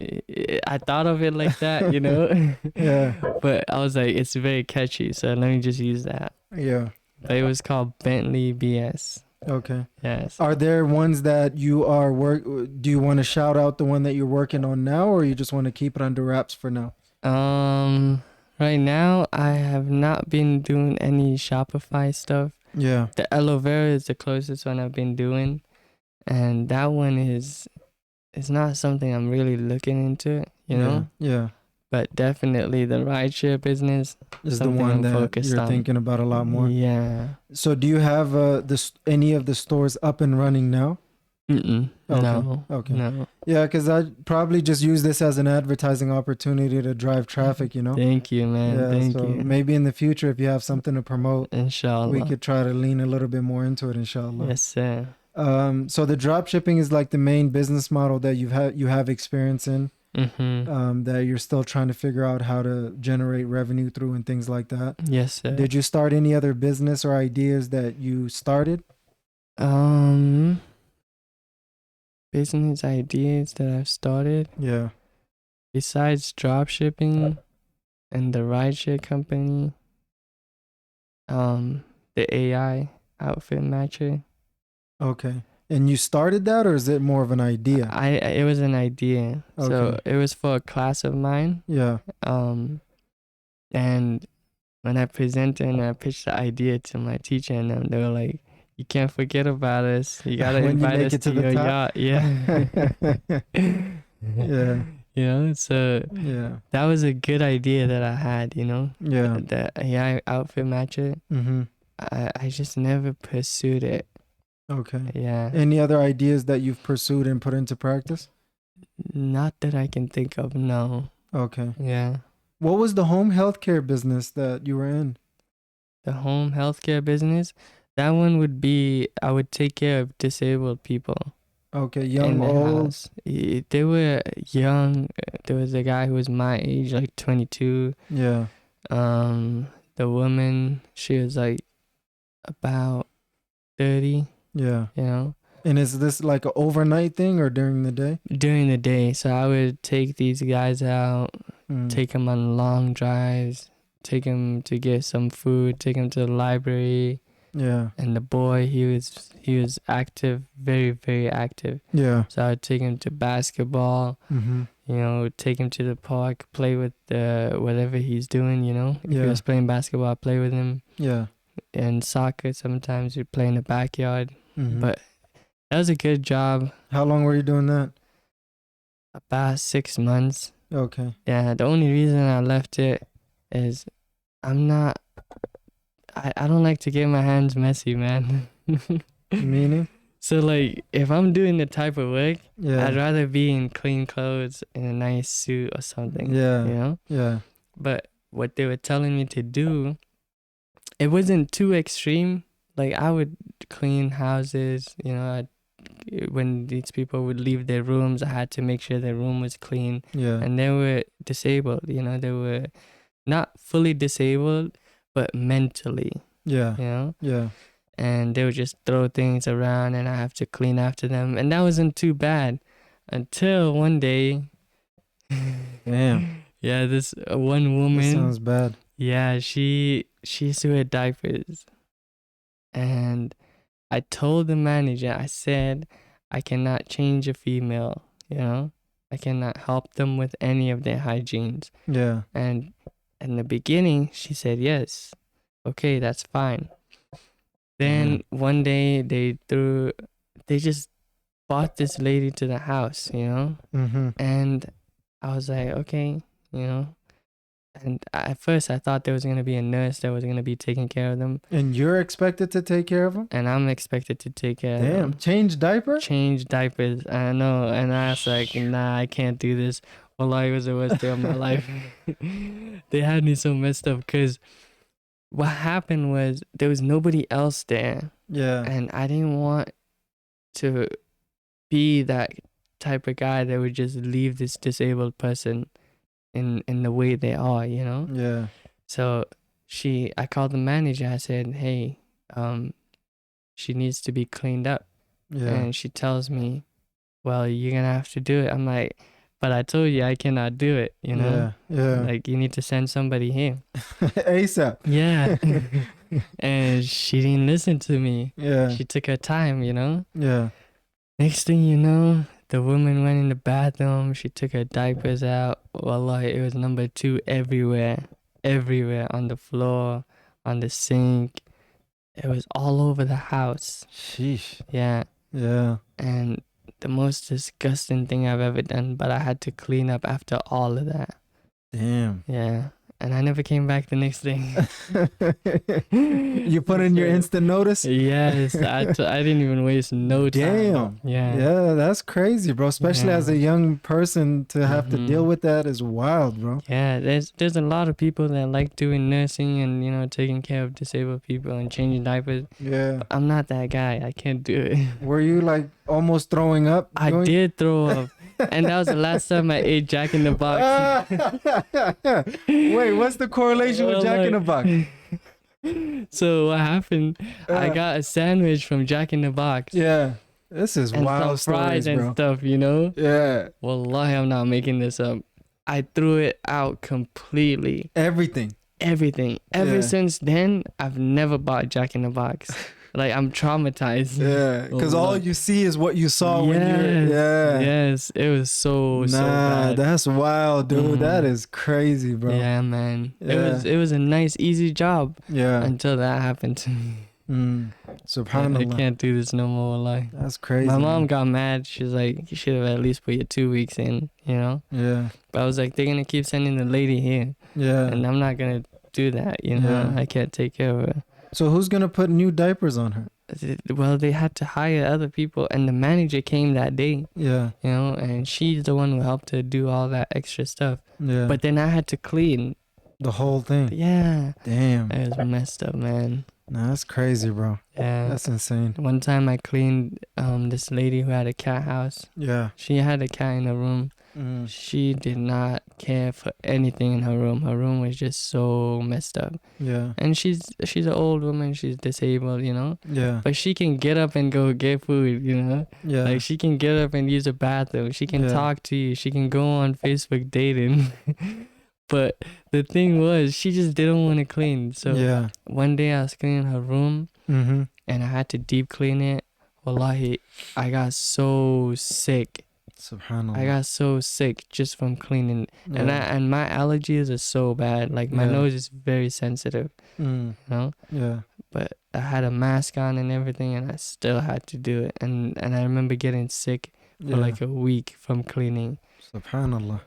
I thought of it like that, you know. Yeah. But I was like, it's very catchy, so let me just use that. Yeah. But it was called Bentley BS. Okay. Yes. Are there ones that you are do you want to shout out the one that you're working on now, or you just want to keep it under wraps for now? Right now I have not been doing any Shopify stuff. Yeah. The aloe vera is the closest one I've been doing, and that one is it's not something I'm really looking into, you know. Yeah. But definitely the rideshare business Is the something one I'm that focused you're on. thinking about a lot more. Yeah. So do you have any of the stores up and running now? Mm-mm. Okay. No. Okay. No. Yeah, because I probably just use this as an advertising opportunity to drive traffic, you know? Thank you, man. Yeah, Thank so you. maybe in the future, if you have something to promote, Inshallah. we could try to lean a little bit more into it, inshallah. Yes, sir. So the drop shipping is like the main business model that you have experience in, that you're still trying to figure out how to generate revenue through and things like that. Yes, sir. Did you start any other business or ideas that you started? Business ideas that I've started Yeah. besides drop shipping and the rideshare company, the AI outfit matcher. Okay. And you started that, or is it more of an idea? It was an idea. So Okay. it was for a class of mine. Yeah. And when I presented and I pitched the idea to my teacher and them, they were like, "You can't forget about us. You gotta When you invite make us it to the your top." yacht." Yeah. Yeah. You know, so Yeah. that was a good idea that I had, you know. Yeah. The AI outfit matcher. Mm-hmm. I just never pursued it. Okay. Yeah. Any other ideas that you've pursued and put into practice? Not that I can think of, no. Okay. Yeah. What was the home healthcare business that you were in? The home healthcare business, that one would be I would take care of disabled people. Okay, In young, the old. house. They were young. There was a guy who was my age, like 22. Yeah. The woman, she was like about 30, Yeah. you know, And is this like an overnight thing or during the day? during the day. So I would take these guys out, take them on long drives, take them to get some food, take them to the library. Yeah. And the boy, he was active, very, very active. Yeah. So I would take him to basketball, Mm-hmm. you know, take him to the park, play with whatever he's doing, you know. If he Yeah. was playing basketball, I'd play with him. Yeah. And soccer, sometimes we'd play in the backyard. Mm-hmm. But that was a good job. How long were you doing that? About 6 months. Okay. Yeah, the only reason I left it is I don't like to get my hands messy, man. Meaning? So like if I'm doing the type of work, Yeah. I'd rather be in clean clothes in a nice suit or something. Yeah. You know? Yeah. But what they were telling me to do, it wasn't too extreme. Like I would clean houses, you know, when these people would leave their rooms, I had to make sure their room was clean. Yeah. And they were disabled, you know, they were not fully disabled, but mentally, Yeah. you know? Yeah. And they would just throw things around and I have to clean after them. And that wasn't too bad until one day. Damn. Yeah, this one That woman. sounds bad. Yeah, she used to wear diapers. And I told the manager, I said, I cannot change a female, you know? I cannot help them with any of their hygienes. Yeah. And in the beginning, she said, yes. Okay, that's fine. Then one day they just brought this lady to the house, you know? Mm-hmm. And I was like, okay, you know? And at first I thought there was going to be a nurse that was going to be taking care of them. And you're expected to take care of them? And I'm expected to take care of them. Damn. Change diaper? Change diapers. I know. And I was like, nah, I can't do this. Well, it was the worst day of my life. They had me so messed up because what happened was there was nobody else there. Yeah. And I didn't want to be that type of guy that would just leave this disabled person in the way they are, you know? Yeah. So I called the manager. I said, hey, she needs to be cleaned up. Yeah. And she tells me, well, you're going to have to do it. I'm like, but I told you I cannot do it, you know? Yeah. Yeah. Like, you need to send somebody here. ASAP. Yeah. And she didn't listen to me. Yeah. She took her time, you know? Yeah. Next thing you know, the woman went in the bathroom. She took her diapers out. Wallahi, it was number 2 everywhere. Everywhere. On the floor, on the sink. It was all over the house. Sheesh. Yeah. Yeah. And the most disgusting thing I've ever done, but I had to clean up after all of that. Damn. Yeah. And I never came back the next day. You put in your instant notice? Yes. I didn't even waste no time. Damn. Yeah. Yeah, that's crazy, bro. Especially as a young person to have to deal Mhm. with that is wild, bro. Yeah, there's a lot of people that like doing nursing and, you know, taking care of disabled people and changing diapers. Yeah. But I'm not that guy. I can't do it. Were you like almost throwing up? I did throw up. And that was the last time I ate Jack in the Box. Wait, what's the correlation with Well, Jack in the Box? So what happened? I got a sandwich from Jack in the Box. Yeah. This is And wild some fries stories, and bro. stuff, you know? Yeah. Wallahi, I'm not making this up. I threw it out completely. Everything. Everything. Ever Yeah. since then, I've never bought Jack in the Box. Like, I'm traumatized. Yeah. Because all you see is what you saw when you're. Yes. Yeah. Yes. It was so Nah, bad. that's wild, dude. Mhm. That is crazy, bro. Yeah, man. Yeah. It was a nice, easy job Yeah. until that happened to me. I Subhanallah. can't do this no more. Like, That's crazy. my mom man. got mad. She's like, you should have at least put your 2 weeks in, you know? Yeah. But I was like, they're going to keep sending the lady here. Yeah. And I'm not going to do that, you know? Yeah. I can't take care of her. So who's gonna put new diapers on her? Well, they had to hire other people. And the manager came that day, Yeah. you know? And she's the one who helped her do all that extra stuff. Yeah. But then I had to clean. the whole thing. Yeah. Damn. It was messed up, man. Nah, that's crazy, bro. Yeah. That's insane. One time I cleaned this lady who had a cat house. Yeah. She had a cat in her room. Mm. She did not care for anything in her room. Her room was just so messed up. Yeah. And she's an old woman. She's disabled, you know. Yeah. But she can get up and go get food, you know. Yeah. Like, she can get up and use a bathroom. She can Yeah. talk to you. She can go on Facebook dating. But the thing was, she just didn't want to clean. So yeah. one day I was cleaning her room. Mm-hmm. And I had to deep clean it. Wallahi, I got so sick. Subhanallah. I got so sick just from cleaning. Yeah. And my allergies are so bad. Like, my Yeah. nose is very sensitive, Mm. you know? Yeah. But I had a mask on and everything, and I still had to do it. And I remember getting sick for Yeah. like a week from cleaning. Subhanallah.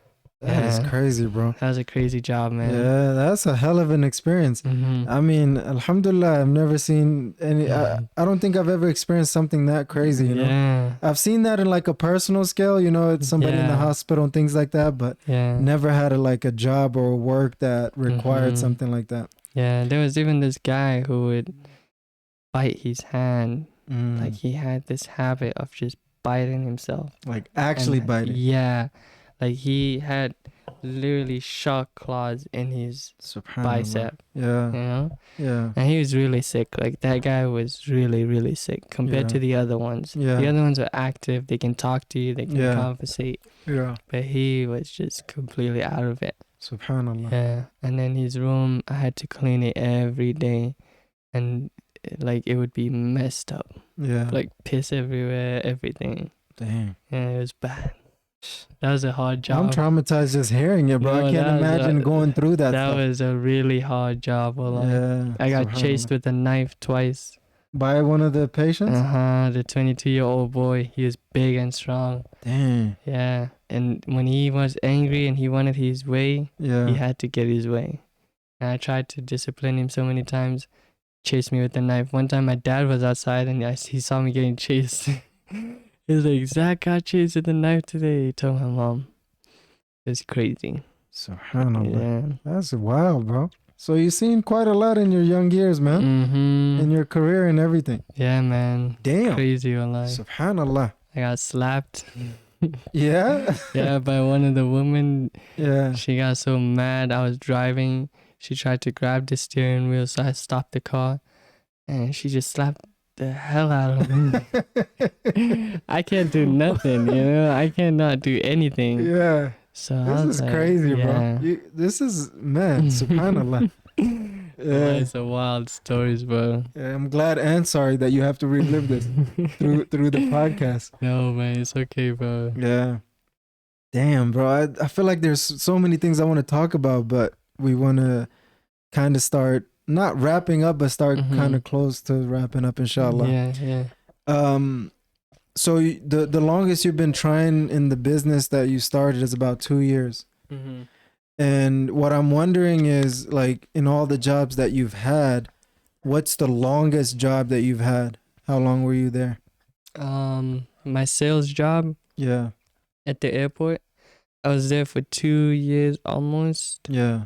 That is Yeah. crazy, bro. That was a crazy job, man. Yeah, that's a hell of an experience. Mm-hmm. I mean, alhamdulillah, I've never seen any. I don't think I've ever experienced something that crazy. You know, Yeah. I've seen that in like a personal scale. You know, it's somebody in the Yeah. hospital and things like that. But Yeah. never had like a job or work that required Mhm. something like that. Yeah. There was even this guy who would bite his hand. Mm. Like, he had this habit of just biting himself. Like actually And, biting. Yeah. Like he had literally shark claws in his Subhanallah. bicep. Yeah. You know, Yeah. and he was really sick. Like that guy was really, really sick compared to the other ones. Yeah. The other ones are active. They can talk to you. They can conversate. Yeah. But he was just completely out of it. Subhanallah. Yeah. And then his room, I had to clean it every day, and like it would be messed up. Yeah. Like piss everywhere, everything. Dang. Yeah, it was bad. That was a hard job. I'm traumatized just hearing it, bro. No, I can't imagine going through that That stuff. was a really hard job. Yeah. I got chased with a knife twice. By one of the patients? The 22-year-old boy. He was big and strong. Dang. Yeah. And when he was angry and he wanted his way, he had to get his way. And I tried to discipline him so many times. Chased me with a knife. One time my dad was outside and he saw me getting chased. He was like, Zach got chased with a knife today. He told my mom. It was crazy. Subhanallah. Yeah. That's wild, bro. So you've seen quite a lot in your young years, man. Mm-hmm. In your career and everything. Yeah, man. Damn. Crazy, wallah. Subhanallah. I got slapped. Yeah? Yeah, by one of the women. Yeah. She got so mad. I was driving. She tried to grab the steering wheel, so I stopped the car. And she just slapped the hell out of me. I can't do nothing, you know? I cannot do anything. Yeah. So This is like, crazy, yeah. bro. This is, man, subhanallah. Yeah. It's a wild stories, bro. Yeah, I'm glad and sorry that you have to relive this through the podcast. No, man, it's okay, bro. Yeah. Damn, bro. I feel like there's so many things I want to talk about, but we want to kind of start not wrapping up, but start kind of close to wrapping up, inshallah. Yeah, yeah. So the longest you've been trying in the business that you started is about 2 years. Mm-hmm. And what I'm wondering is, like, in all the jobs that you've had, what's the longest job that you've had? How long were you there? My sales job. Yeah. At the airport, I was there for 2 years almost. Yeah.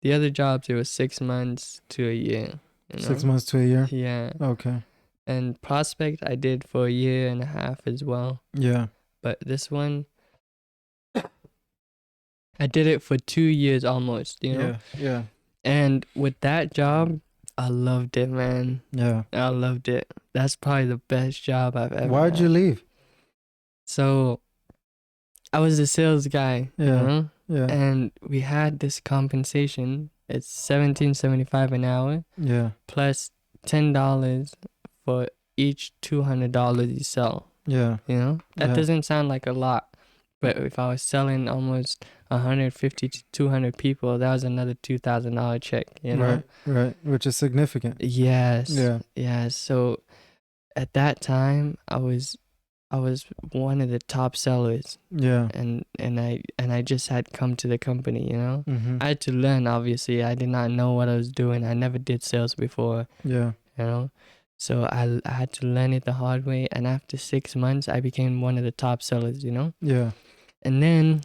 The other jobs, it was 6 months to a year. You know? 6 months to a year? Yeah. Okay. And Prospect, I did for a year and a half as well. Yeah. But this one, I did it for 2 years almost, you know? Yeah. And with that job, I loved it, man. Yeah. I loved it. That's probably the best job I've ever Why'd had. you leave? So, I was the sales guy, you know? Yeah. And we had this compensation. It's $17.75 an hour. Yeah. Plus $10 for each $200 you sell. Yeah. You know? That doesn't sound like a lot. But if I was selling almost 150 to 200 people, that was another $2,000 check, you know? Right. Which is significant. Yes. Yeah. Yeah. So at that time, I was one of the top sellers. Yeah. And I just had come to the company, you know? Mm-hmm. I had to learn, obviously. I did not know what I was doing. I never did sales before. Yeah. You know? So I had to learn it the hard way. And after 6 months, I became one of the top sellers, you know? Yeah. And then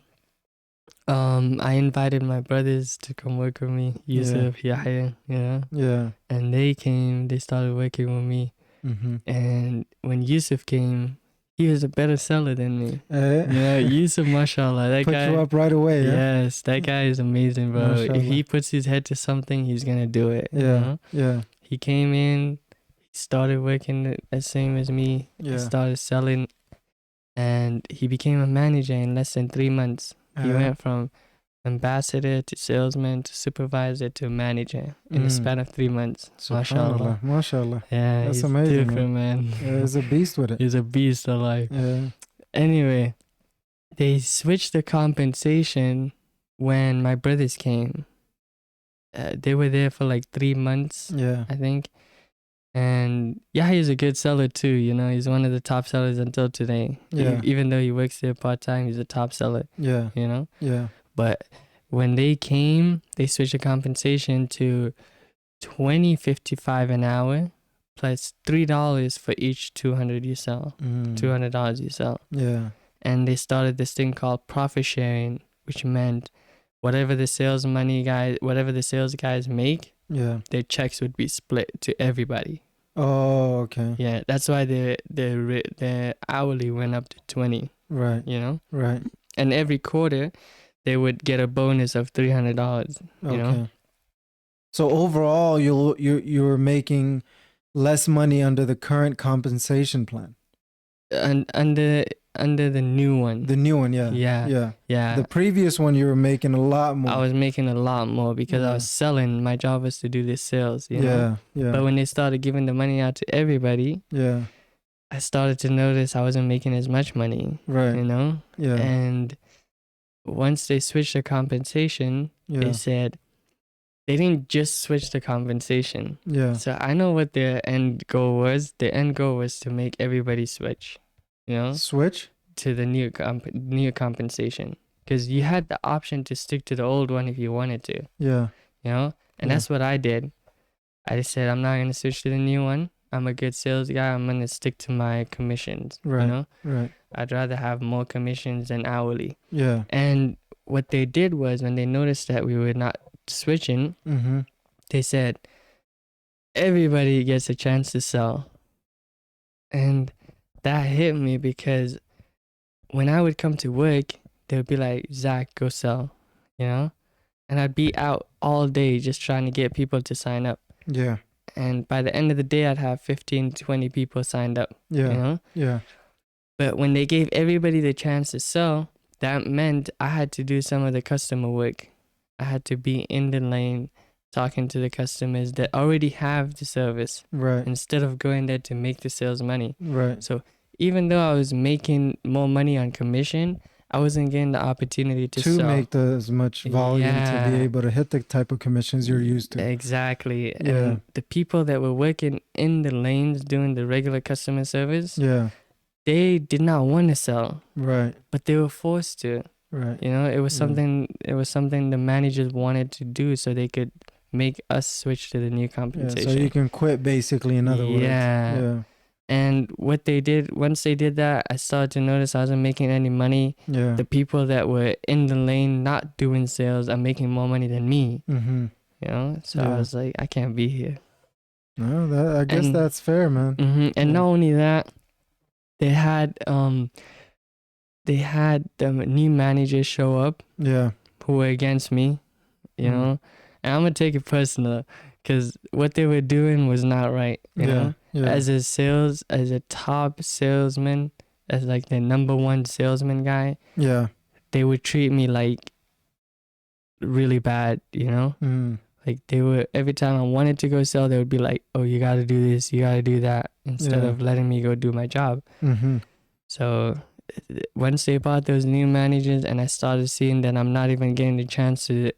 I invited my brothers to come work with me, Yusuf, Yahya, you know? Yeah. And they started working with me. Mm-hmm. And when Yusuf came, he was a better seller than me. Yeah. Yeah, Yusuf, mashallah. That Put guy, you up right away, yeah? Yes, that guy is amazing, bro. Mashallah. If he puts his head to something, he's going to do it. Yeah. You know? Yeah. He came in, he started working the same as me. Yeah. He started selling, and he became a manager in less than 3 months. He went from ambassador to salesman to supervisor to manager in the span of 3 months. Mashallah. Mashallah. Yeah, That's he's amazing, different, man. Yeah, he's a beast with it. He's a beast alive. Yeah. Anyway, they switched the compensation when my brothers came. They were there for like 3 months, Yeah. I think. And yeah, he's a good seller too. You know, he's one of the top sellers until today. Yeah. Even though he works there part-time, he's a top seller, Yeah. you know? Yeah. But when they came, they switched the compensation to $20.55 an hour plus $3 for each 200 you sell. $200 you sell. Yeah. And they started this thing called profit sharing, which meant whatever the sales guys make, Yeah. their checks would be split to everybody. Oh, okay. Yeah, that's why their hourly went up to 20. Right. you know. Right. And every quarter, they would get a bonus of $300. You know. Okay. So overall, you're making less money under the current compensation plan. And under the new one. The new one, yeah. Yeah. Yeah. Yeah. The previous one, you were making a lot more. I was making a lot more because I Yeah. was selling. My job was to do the sales, you know. Yeah. But when they started giving the money out to everybody, Yeah. I started to notice I wasn't making as much money, Right. you know. Yeah. And once they switched the compensation, they Yeah. said they didn't just switch the compensation. Yeah. So I know what their end goal was. Their end goal was to make everybody switch, you know, Switch? to the new compensation, because you had the option to stick to the old one if you wanted to, Yeah. you know. And Yeah. that's what I did. I just said I'm not gonna switch to the new one. I'm a good sales guy. I'm gonna stick to my commissions. Right. You know, Right. I'd rather have more commissions than hourly. Yeah. And what they did was, when they noticed that we were not switching, Mm-hmm. they said everybody gets a chance to sell. And that hit me, because when I would come to work, they would be like, Zach, go sell, you know? And I'd be out all day just trying to get people to sign up. Yeah. And by the end of the day, I'd have 15, 20 people signed up, Yeah. you know? Yeah. But when they gave everybody the chance to sell, that meant I had to do some of the customer work. I had to be in the lane talking to the customers that already have the service, Right. instead of going there to make the sales money. Right. So even though I was making more money on commission, I wasn't getting the opportunity to sell. Make as much volume to be able to hit the type of commissions you're used to. Exactly. Yeah. And the people that were working in the lanes doing the regular customer service, Yeah. they did not want to sell, Right. but they were forced to. Right. You know, it was Yeah. something the managers wanted to do so they could make us switch to the new Yeah. compensation. So you can quit, basically, in other words. Yeah. Yeah. And what they did, once they did that, I started to notice I wasn't making any money. Yeah. The people that were in the lane not doing sales are making more money than me, Mm-hmm. you know? So Yeah. I was like, I can't be here. No, I guess And- that's fair, man. And Yeah. not only that, they had the new managers show up Yeah. who were against me, you Mhm. know? And I'm going to take it personal, because what they were doing was not right, you know? Yeah. As a top salesman, as like the number one salesman guy, Yeah. they would treat me like really bad, you know? Mm. Like they were, every time I wanted to go sell, they would be like, oh, you got to do this, you got to do that, instead Yeah. of letting me go do my job. Mm-hmm. So once they brought those new managers, and I started seeing that I'm not even getting the chance to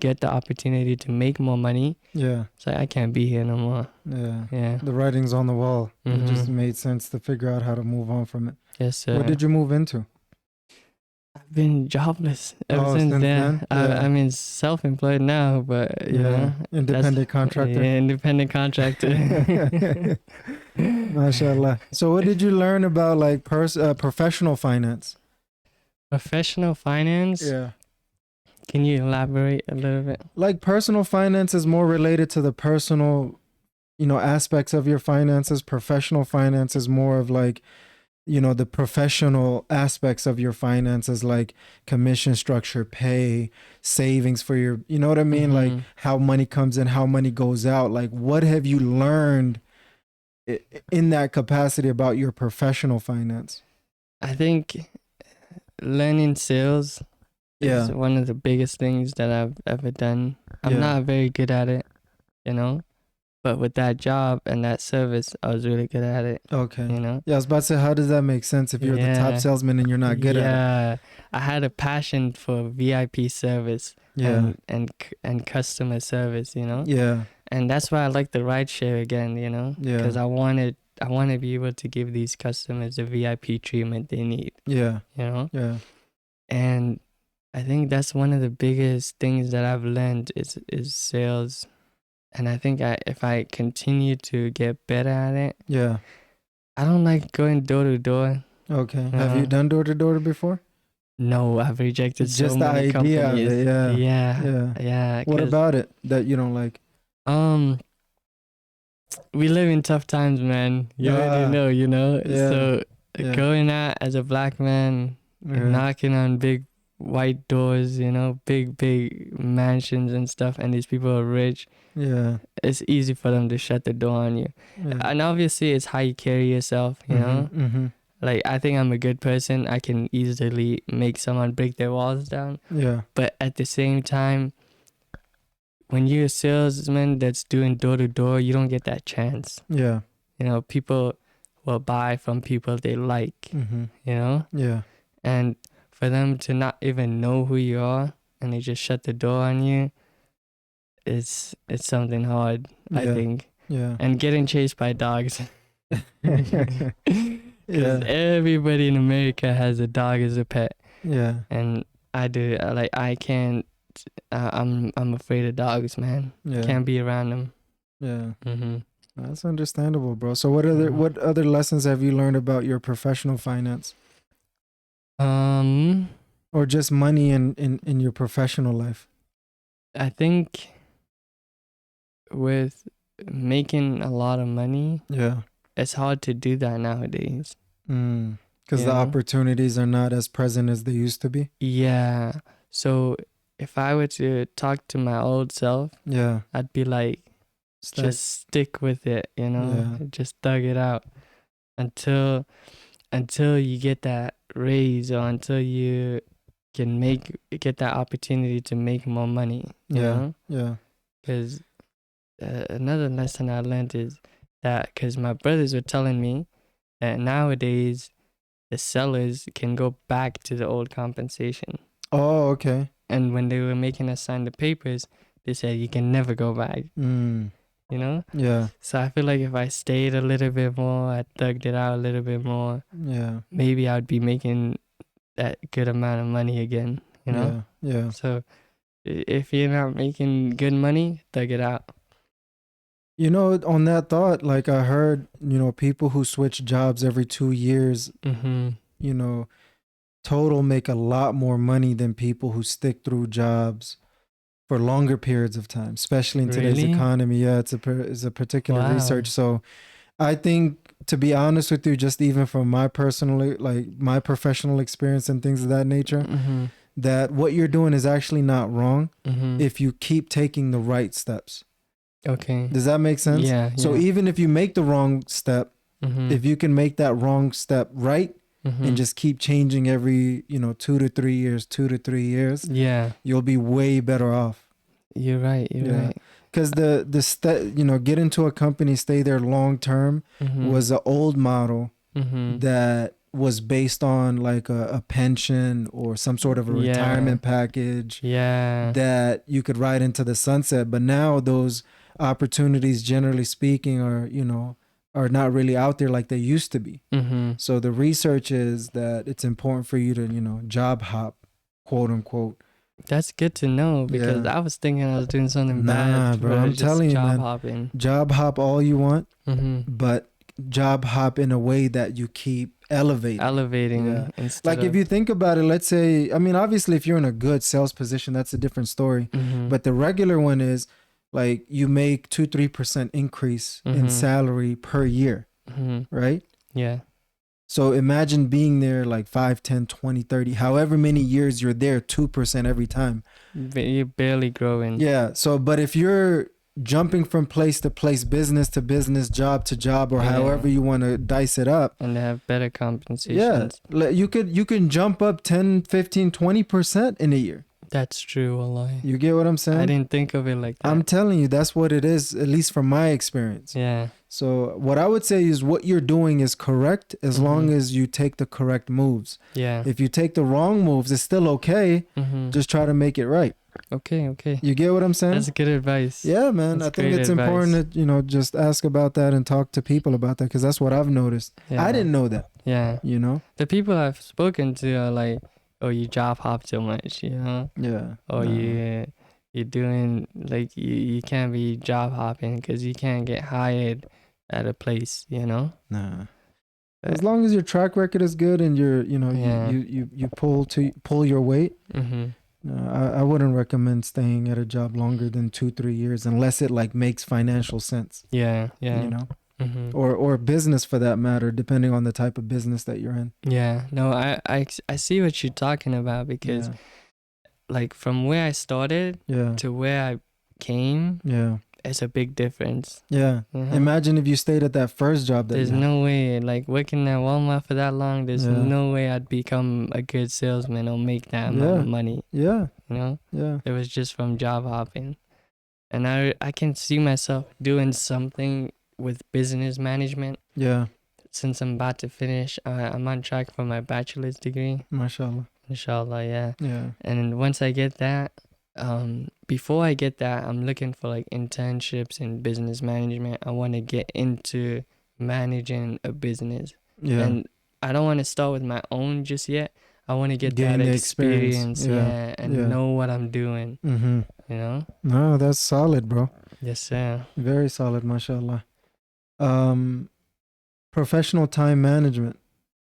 get the opportunity to make more money, Yeah. it's like, I can't be here no more. Yeah. Yeah. The writing's on the wall. It just Mhm. made sense to figure out how to move on from it. Yes, sir. What did you move into? I've been jobless ever Oh, since since then. then? Yeah. I mean, self-employed now, but you know, Independent contractor. yeah, independent contractor. Mashallah. So what did you learn about like professional finance? Professional finance. Yeah. Can you elaborate a little bit? Like personal finance is more related to the personal, aspects of your finances. Professional finance is more of like, the professional aspects of your finances, like commission structure, pay, savings for your, you know what I mean? Mhm. Like how money comes in, how money goes out. Like what have you learned in that capacity about your professional finance? I think learning sales is one of the biggest things that I've ever done. I'm not very good at it, you know, but with that job and that service, I was really good at it. Okay. You know? Yeah, I was about to say, how does that make sense if you're the top salesman and you're not good at it? Yeah, I had a passion for VIP service and customer service, you know? Yeah. And that's why I like the ride share again, you know? Yeah. Because I want to be able to give these customers the VIP treatment they need. Yeah. You know? Yeah. And I think that's one of the biggest things that I've learned is sales. And I think if I continue to get better at it, I don't like going door to door. Okay. Have you done door to door before? No, I've rejected just so the many idea companies. of it, Yeah. What about it that you don't like? We live in tough times, man. You already know, you know. Yeah. So going out as a black man, knocking on big white doors, you know, big mansions and stuff, and these people are rich. Yeah. It's easy for them to shut the door on you. Yeah. And obviously it's how you carry yourself, you know. Like, I think I'm a good person. I can easily make someone break their walls down. Yeah. But at the same time, when you're a salesman that's doing door to door, you don't get that chance. Yeah. You know, people will buy from people they like, you know? Yeah. And for them to not even know who you are and they just shut the door on you, it's something hard, I think. Yeah. And getting chased by dogs. Yeah. Everybody in America has a dog as a pet. Yeah. And I do, like, I can't, I'm afraid of dogs, man. Yeah. Can't be around them. Yeah. That's understandable, bro. So what other lessons have you learned about your professional finance? Or just money in your professional life? I think with making a lot of money, it's hard to do that nowadays. Because the opportunities are not as present as they used to be. Yeah. So if I were to talk to my old self, I'd be like, just stick with it, you know, just thug it out until you get that raise, or until you can get that opportunity to make more money. You know? Yeah. Because another lesson I learned is that, because my brothers were telling me that nowadays the sellers can go back to the old compensation. Oh, okay. And when they were making us sign the papers, they said you can never go back. You know? Yeah. So I feel like if I stayed a little bit more, I thugged it out a little bit more, maybe I would be making that good amount of money again, you know? Yeah. So if you're not making good money, thug it out. You know, on that thought, like I heard, you know, people who switch jobs every 2 years, you know, total make a lot more money than people who stick through jobs for longer periods of time, especially in today's economy. Yeah, it's a particular research. So I think, to be honest with you, just even from my my professional experience and things of that nature, that what you're doing is actually not wrong if you keep taking the right steps. Okay. Does that make sense? Yeah. So even if you make the wrong step, if you can make that wrong step right, and just keep changing every, 2 to 3 years, you'll be way better off. You're right. You're right. Because get into a company, stay there long term was an old model that was based on like a pension or some sort of a retirement package that you could ride into the sunset. But now those opportunities, generally speaking, are not really out there like they used to be. So the research is that it's important for you to, job hop, quote unquote. That's good to know, because I was thinking I was doing something bad. Bro, I'm telling you, man. Hopping. Job hop all you want, but job hop in a way that you keep elevating. Like if you think about it, let's say, I mean, obviously if you're in a good sales position, that's a different story. But the regular one is like you make 2-3% increase in salary per year, right? Yeah. So imagine being there like 5, 10, 20, 30, however many years you're there, 2% every time. You're barely growing. Yeah. So, but if you're jumping from place to place, business to business, job to job, or however you want to dice it up. And they have better compensations. Yeah. You can jump up 10, 15, 20% in a year. That's true, wallahi. You get what I'm saying? I didn't think of it like that. I'm telling you, that's what it is, at least from my experience. Yeah. So what I would say is what you're doing is correct as long as you take the correct moves. Yeah. If you take the wrong moves, it's still okay. Just try to make it right. Okay. You get what I'm saying? That's good advice. Yeah, man. I think it's important to, just ask about that and talk to people about that, because that's what I've noticed. Yeah. I didn't know that. Yeah. The people I've spoken to are like, oh, you job hop so much, Yeah. Or you're doing, like, you can't be job hopping because you can't get hired at a place, Nah. As long as your track record is good and you're, you pull your weight. I wouldn't recommend staying at a job longer than 2-3 years unless it like makes financial sense. Yeah. or business for that matter, depending on the type of business that you're in. Yeah. No, I see what you're talking about, because Yeah. like from where I started Yeah. to where I came, Yeah. it's a big difference. Yeah. You know? Imagine if you stayed at that first job that There's you had. no way, like working at Walmart for that long, there's Yeah. no way I'd become a good salesman or make that amount of money. Yeah. You know? Yeah. It was just from job hopping. And I can see myself doing something with business management. Yeah. Since I'm about to finish, I'm on track for my bachelor's degree. MashaAllah. Inshallah, yeah. Yeah. And once I get that, before I get that, I'm looking for like internships in business management. I want to get into managing a business. Yeah. And I don't want to start with my own just yet. I want to get Gain that the experience, yeah, and Yeah. know what I'm doing, Mm-hmm. you know? No, that's solid, bro. Yes, sir. Very solid, mashallah. Professional time management.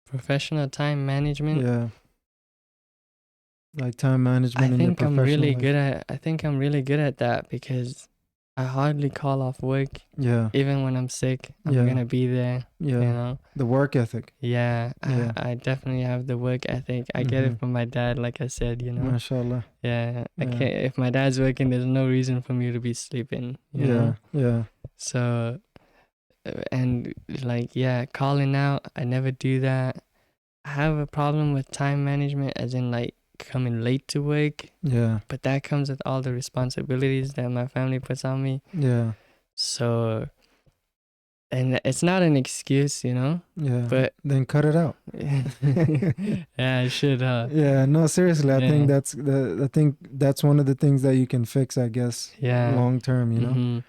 Professional time management. Yeah. Like time management in your professional life. I think I'm really good at that, because I hardly call off work. Yeah. Even when I'm sick, I'm Yeah. gonna be there. Yeah. You know? The work ethic. Yeah. Yeah. I definitely have the work ethic. I get it Mhm. from my dad, like I said, you know. Mashallah. Yeah. I Yeah. can't, if my dad's working, there's no reason for me to be sleeping. You know? Yeah. So, and like, yeah, calling out, I never do that. I have a problem with time management, as in like coming late to work, Yeah. but that comes with all the responsibilities that my family puts on me. Yeah. So, and it's not an excuse, you know, Yeah. but then cut it out. yeah, I should. Yeah. No, seriously, I think Yeah. I think that's one of the things that you can fix, I guess, Yeah. long term, you know. Mhm.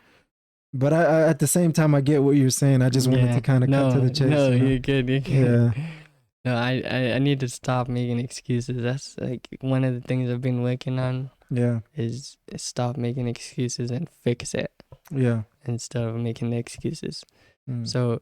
But I at the same time, I get what you're saying. I just wanted to kind of cut to the chase. No, you know? you're good. You're good. Yeah. No, I need to stop making excuses. That's like one of the things I've been working on, Yeah. is stop making excuses and fix it Yeah. instead of making the excuses. Mm. So,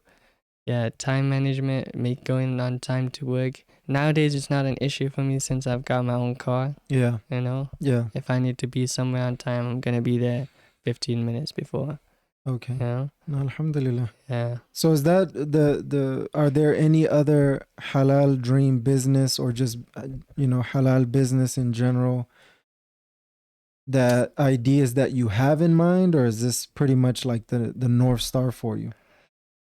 yeah, time management, going on time to work. Nowadays, it's not an issue for me since I've got my own car. Yeah. You know, Yeah. if I need to be somewhere on time, I'm gonna be there 15 minutes before. Okay. You know, No, alhamdulillah. yeah. So is that the are there any other halal dream business or just halal business in general, that ideas that you have in mind, or is this pretty much like the North Star for you?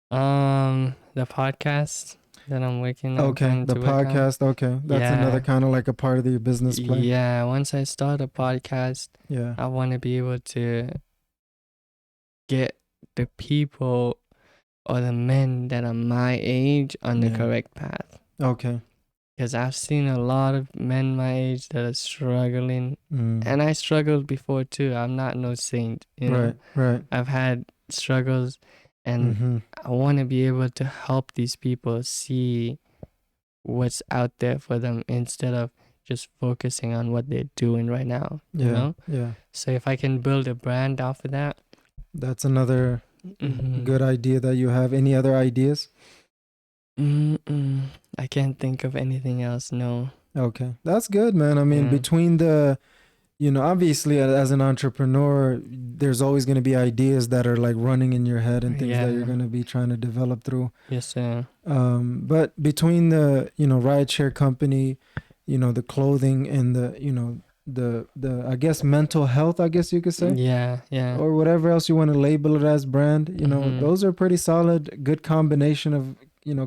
The podcast that I'm working on. Okay, the podcast. Okay, that's another kind of like a part of your business plan. Yeah, once I start a podcast, Yeah. I want to be able to get the people or the men that are my age on the correct path. Okay. Because I've seen a lot of men my age that are struggling, and I struggled before too. I'm not no saint, you know. Right. I've had struggles, and I want to be able to help these people see what's out there for them instead of just focusing on what they're doing right now. Yeah. You know? Yeah. So if I can build a brand off of that, that's another good idea that you have. Any other ideas? I can't think of anything else. No. Okay, that's good, man. I mean, between the, obviously as an entrepreneur, there's always going to be ideas that are like running in your head and things that you're going to be trying to develop through. Yes, sir. But between the, rideshare company, the clothing and the I guess mental health, I guess you could say. Yeah. Or whatever else you want to label it as brand, those are pretty solid, good combination of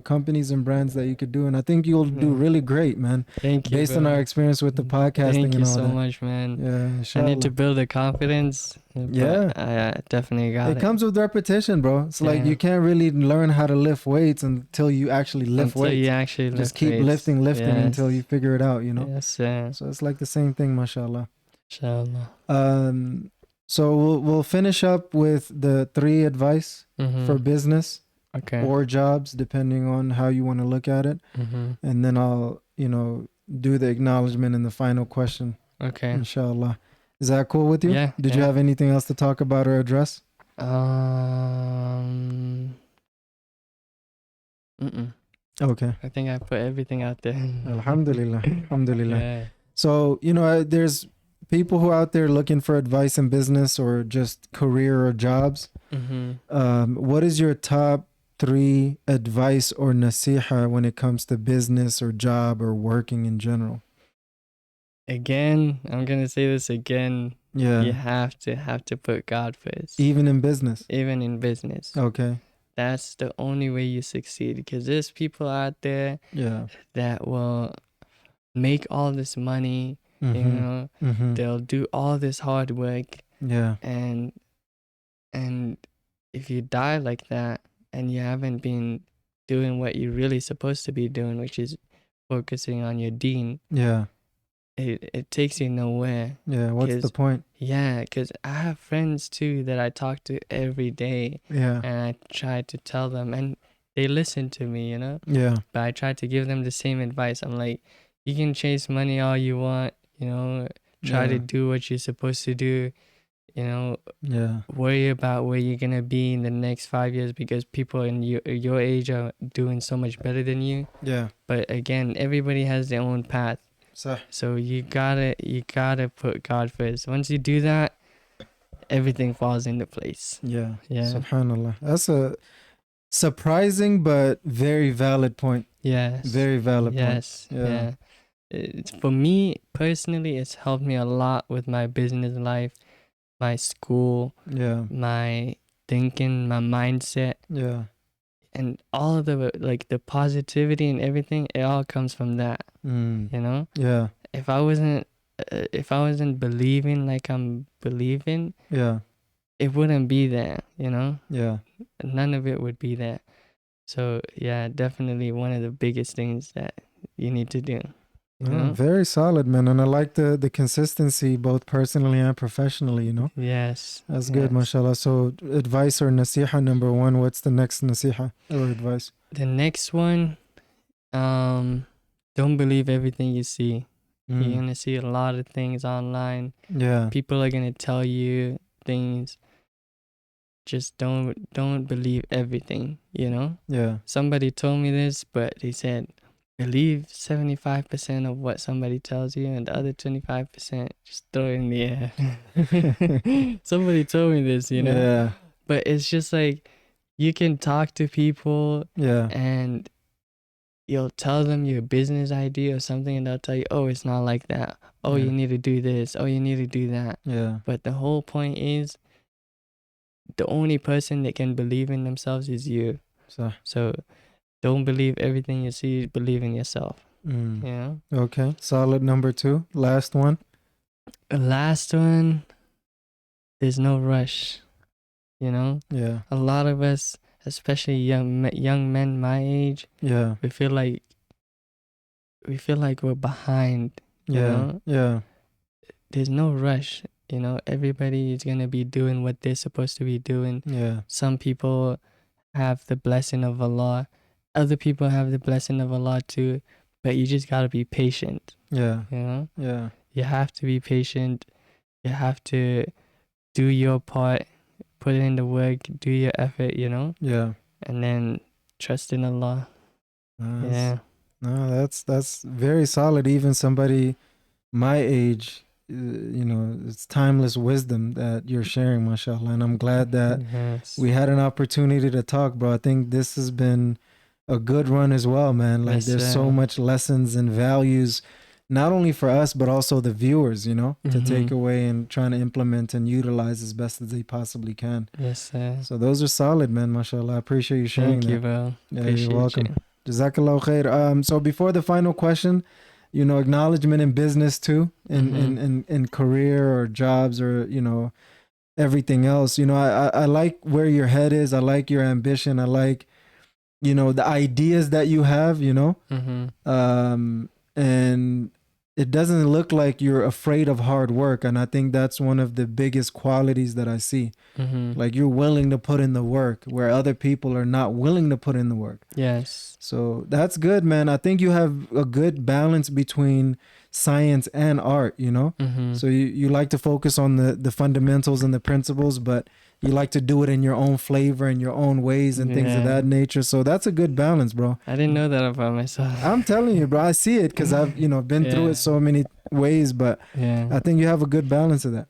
companies and brands that you could do, and I think you'll do really great, man. Thank you, based on our experience with the podcasting. Thank you and all so that. much, man. Yeah, inshallah. I need to build a confidence. Yeah, I definitely got it. It comes with repetition, bro. It's like you can't really learn how to lift weights until you actually lift weights. You actually just keep lifting until you figure it out. Yes, sir. So it's like the same thing, mashallah. Inshallah. So we'll finish up with the 3 advice for business. Okay. Or jobs, depending on how you want to look at it. And then I'll, do the acknowledgement and the final question. Okay. Inshallah. Is that cool with you? Yeah. Did you have anything else to talk about or address? Okay. I think I put everything out there. Alhamdulillah. Alhamdulillah. Yeah. So, there's people who are out there looking for advice in business or just career or jobs, what is your top 3 advice or nasiha when it comes to business or job or working in general? Again, I'm gonna say this again. You Yeah. have to put God first, Even in business. even in business. Okay. That's the only way you succeed, because there's people out there Yeah. that will make all this money, they'll do all this hard work, Yeah. and if you die like that and you haven't been doing what you're really supposed to be doing, which is focusing on your deen, Yeah. it takes you nowhere. Yeah. What's the point? Yeah, because I have friends too that I talk to every day, Yeah. and I try to tell them, and they listen to me, Yeah. but I try to give them the same advice. I'm like, you can chase money all you want, try to do what you're supposed to do, Yeah. worry about where you're gonna be in the next 5 years, because people in your age are doing so much better than you. Yeah. But again, everybody has their own path. So you gotta put God first. Once you do that, everything falls into place. Yeah. Yeah. Subhanallah. That's a surprising but very valid point. Yes. Very valid point. Yes. Yeah. For me personally, it's helped me a lot with my business life, my school, Yeah. my thinking, my mindset, Yeah. and all of the positivity and everything. It all comes from that. Yeah. If I wasn't believing like I'm believing, Yeah. it wouldn't be there. Yeah. None of it would be there. So yeah, definitely one of the biggest things that you need to do. Very solid, man. And I like the consistency both personally and professionally, Yes. That's good, mashallah. So advice or nasiha number 1, what's the next nasiha or advice? The next one, don't believe everything you see. You're gonna see a lot of things online. Yeah. People are gonna tell you things. Just don't believe everything, Yeah. Somebody told me this, but they said believe 75% of what somebody tells you, and the other 25% just throw it in the air. Somebody told me this, Yeah. But it's just like, you can talk to people, Yeah. and you'll tell them your business idea or something, and they'll tell you, oh, it's not like that. Oh, Yeah. you need to do this. Oh, you need to do that. Yeah. But the whole point is, the only person that can believe in themselves is you. So don't believe everything you see, believe in yourself. Okay. Solid number 2. Last one. Last one, there's no rush. Yeah. A lot of us, especially young men my age, Yeah. we feel like we're behind. Yeah. There's no rush. Everybody is gonna be doing what they're supposed to be doing. Yeah. Some people have the blessing of Allah. Other people have the blessing of Allah too. But you just gotta be patient. Yeah. Yeah. You have to be patient. You have to do your part, put in the work, do your effort, Yeah. and then trust in Allah. Yeah. No, that's very solid. Even somebody my age, it's timeless wisdom that you're sharing, mashallah. And I'm glad that we had an opportunity to talk, bro. I think this has been a good run as well, man. Like, there's so much lessons and values, not only for us, but also the viewers, to take away and trying to implement and utilize as best as they possibly can. Yes, sir. So those are solid, man, mashallah. I appreciate you sharing that. Thank you, bro. Yeah, Appreciate you're welcome. Jazakallah khair. So before the final question, acknowledgement in business too, in career or jobs or, everything else. I like where your head is. I like your ambition. I like, the ideas that you have, and it doesn't look like you're afraid of hard work. And I think that's one of the biggest qualities that I see. Like, you're willing to put in the work where other people are not willing to put in the work. Yes. So that's good, man. I think you have a good balance between science and art, you know? So you like to focus on the fundamentals and the principles, but you like to do it in your own flavor and your own ways and things of that nature. So that's a good balance, bro. I didn't know that about myself. I'm telling you, bro. I see it because I've, been through it so many ways, but I think you have a good balance of that.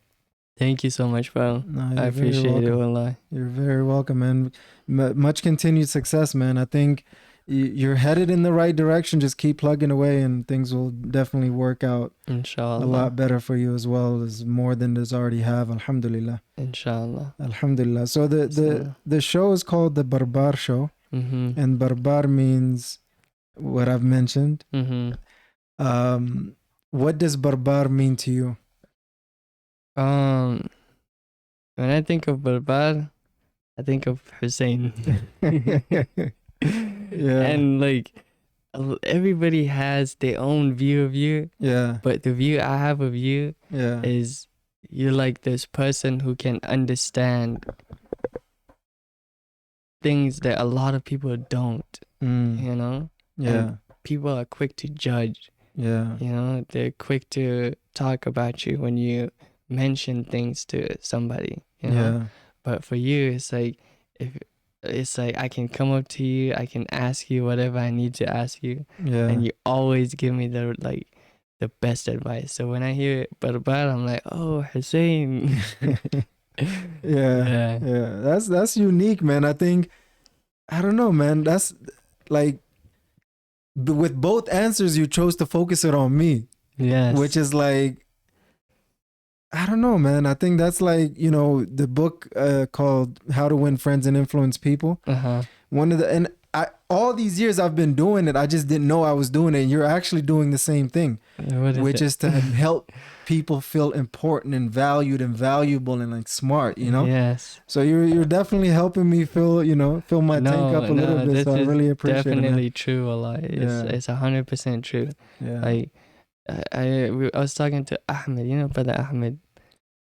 Thank you so much, bro. No, I appreciate it, wallahi. You're very welcome, man. Much continued success, man. I think you're headed in the right direction. Just keep plugging away and things will definitely work out Inshallah. A lot better for you as well, as more than there's already have. Alhamdulillah. Inshallah. Alhamdulillah. So the show is called the Barbaar Show, and Barbaar means what I've mentioned. What does Barbaar mean to you? When I think of Barbaar, I think of Hussein. And like everybody has their own view of you. But the view I have of you is you're like this person who can understand things that a lot of people don't. You know? And people are quick to judge. You know, they're quick to talk about you when you mention things to somebody, you know. But for you, it's like I can come up to you, I can ask you whatever I need to ask you, and you always give me the best advice. So when I hear Barbaar, I'm like, oh, Hussein. That's unique, man. I think, I don't know, man. That's like, with both answers, you chose to focus it on me. Which is like, I don't know, man. I think that's like, the book called How to Win Friends and Influence People. All these years I've been doing it, I just didn't know I was doing it. And you're actually doing the same thing, which is to help people feel important and valued and valuable and like smart, you know? Yes. So you're definitely helping me fill my tank up a little bit. So I really appreciate it. Definitely true, Allah. It's 100% true. Like I was talking to Ahmed, brother Ahmed,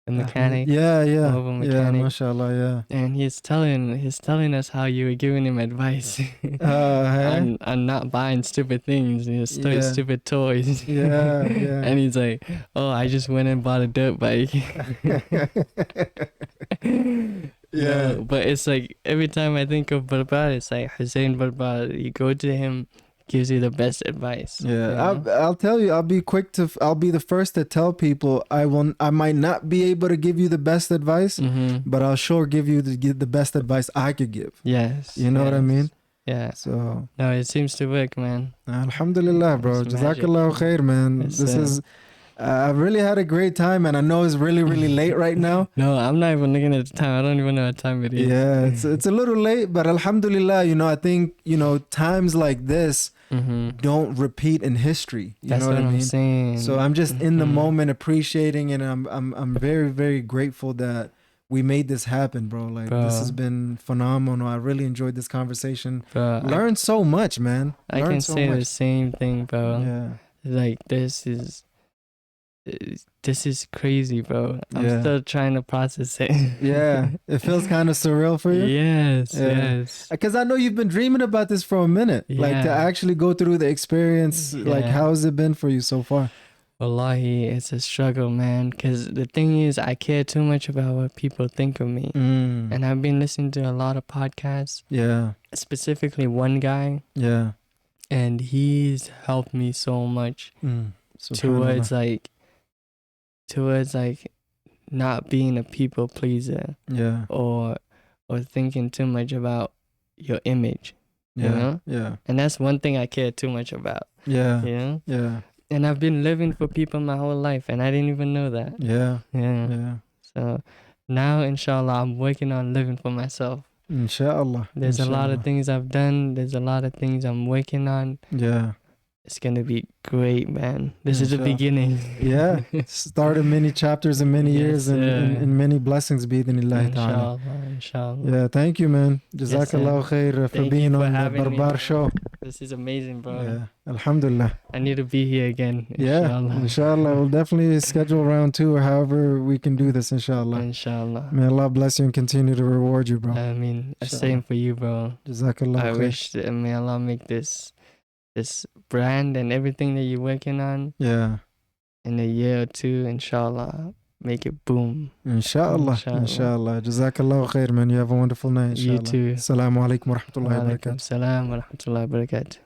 the mechanic. Mechanic. Mashallah, And he's telling us how you were giving him advice on not buying stupid things, stupid toys. And he's like, oh, I just went and bought a dirt bike. But it's like every time I think of Barbaar, it's like Hussein Barbaar. You go to him, gives you the best advice. I'll tell you, I'll be the first to tell people I might not be able to give you the best advice, but I'll sure give you the best advice I could give. You know what I mean? So no, it seems to work, man. Alhamdulillah, bro. Jazakallahu khair, man. I've really had a great time, and I know it's really, really late right now. No, I'm not even looking at the time. I don't even know what time it is. It's a little late, but alhamdulillah, I think, times like this don't repeat in history. That's what I mean? Saying. So I'm just in the moment appreciating, and I'm very, very grateful that we made this happen, bro. Like, this has been phenomenal. I really enjoyed this conversation. Learned so much, man. I can say the same thing, bro. Like, this is crazy, bro. I'm still trying to process it. It feels kind of surreal for you. Yes. Because I know you've been dreaming about this for a minute. Like, to actually go through the experience. Like, how has it been for you so far? Wallahi, it's a struggle, man. Because the thing is, I care too much about what people think of me. And I've been listening to a lot of podcasts. Specifically one guy. And he's helped me so much towards like not being a people pleaser, or thinking too much about your image, you know. And that's one thing I care too much about. You know. And I've been living for people my whole life, and I didn't even know that. So now, inshallah, I'm working on living for myself. Inshallah. There's a lot of things I've done. There's a lot of things I'm working on. It's gonna be great, man. This is the beginning. Started many chapters in many years and many blessings, bi'idhnillahi ta'ala. Inshallah. Thank you, man. Jazakallahu khair for being on the Barbaar show. This is amazing, bro. Alhamdulillah. I need to be here again. Inshallah. We'll definitely schedule round 2 or however we can do this, inshallah. Inshallah. May Allah bless you and continue to reward you, bro. I mean, same for you, bro. Jazakallahu khair. I wish that may Allah make this brand and everything that you're working on in a year or two, inshallah, make it boom. Inshallah. Inshallah. Inshallah. Jazakallah khair, man. You have a wonderful night, You inshallah. too. Assalamu alaikum wa rahmatullahi wa Wa alaikum barakatuh. salam wa rahmatullahi wa barakatuh.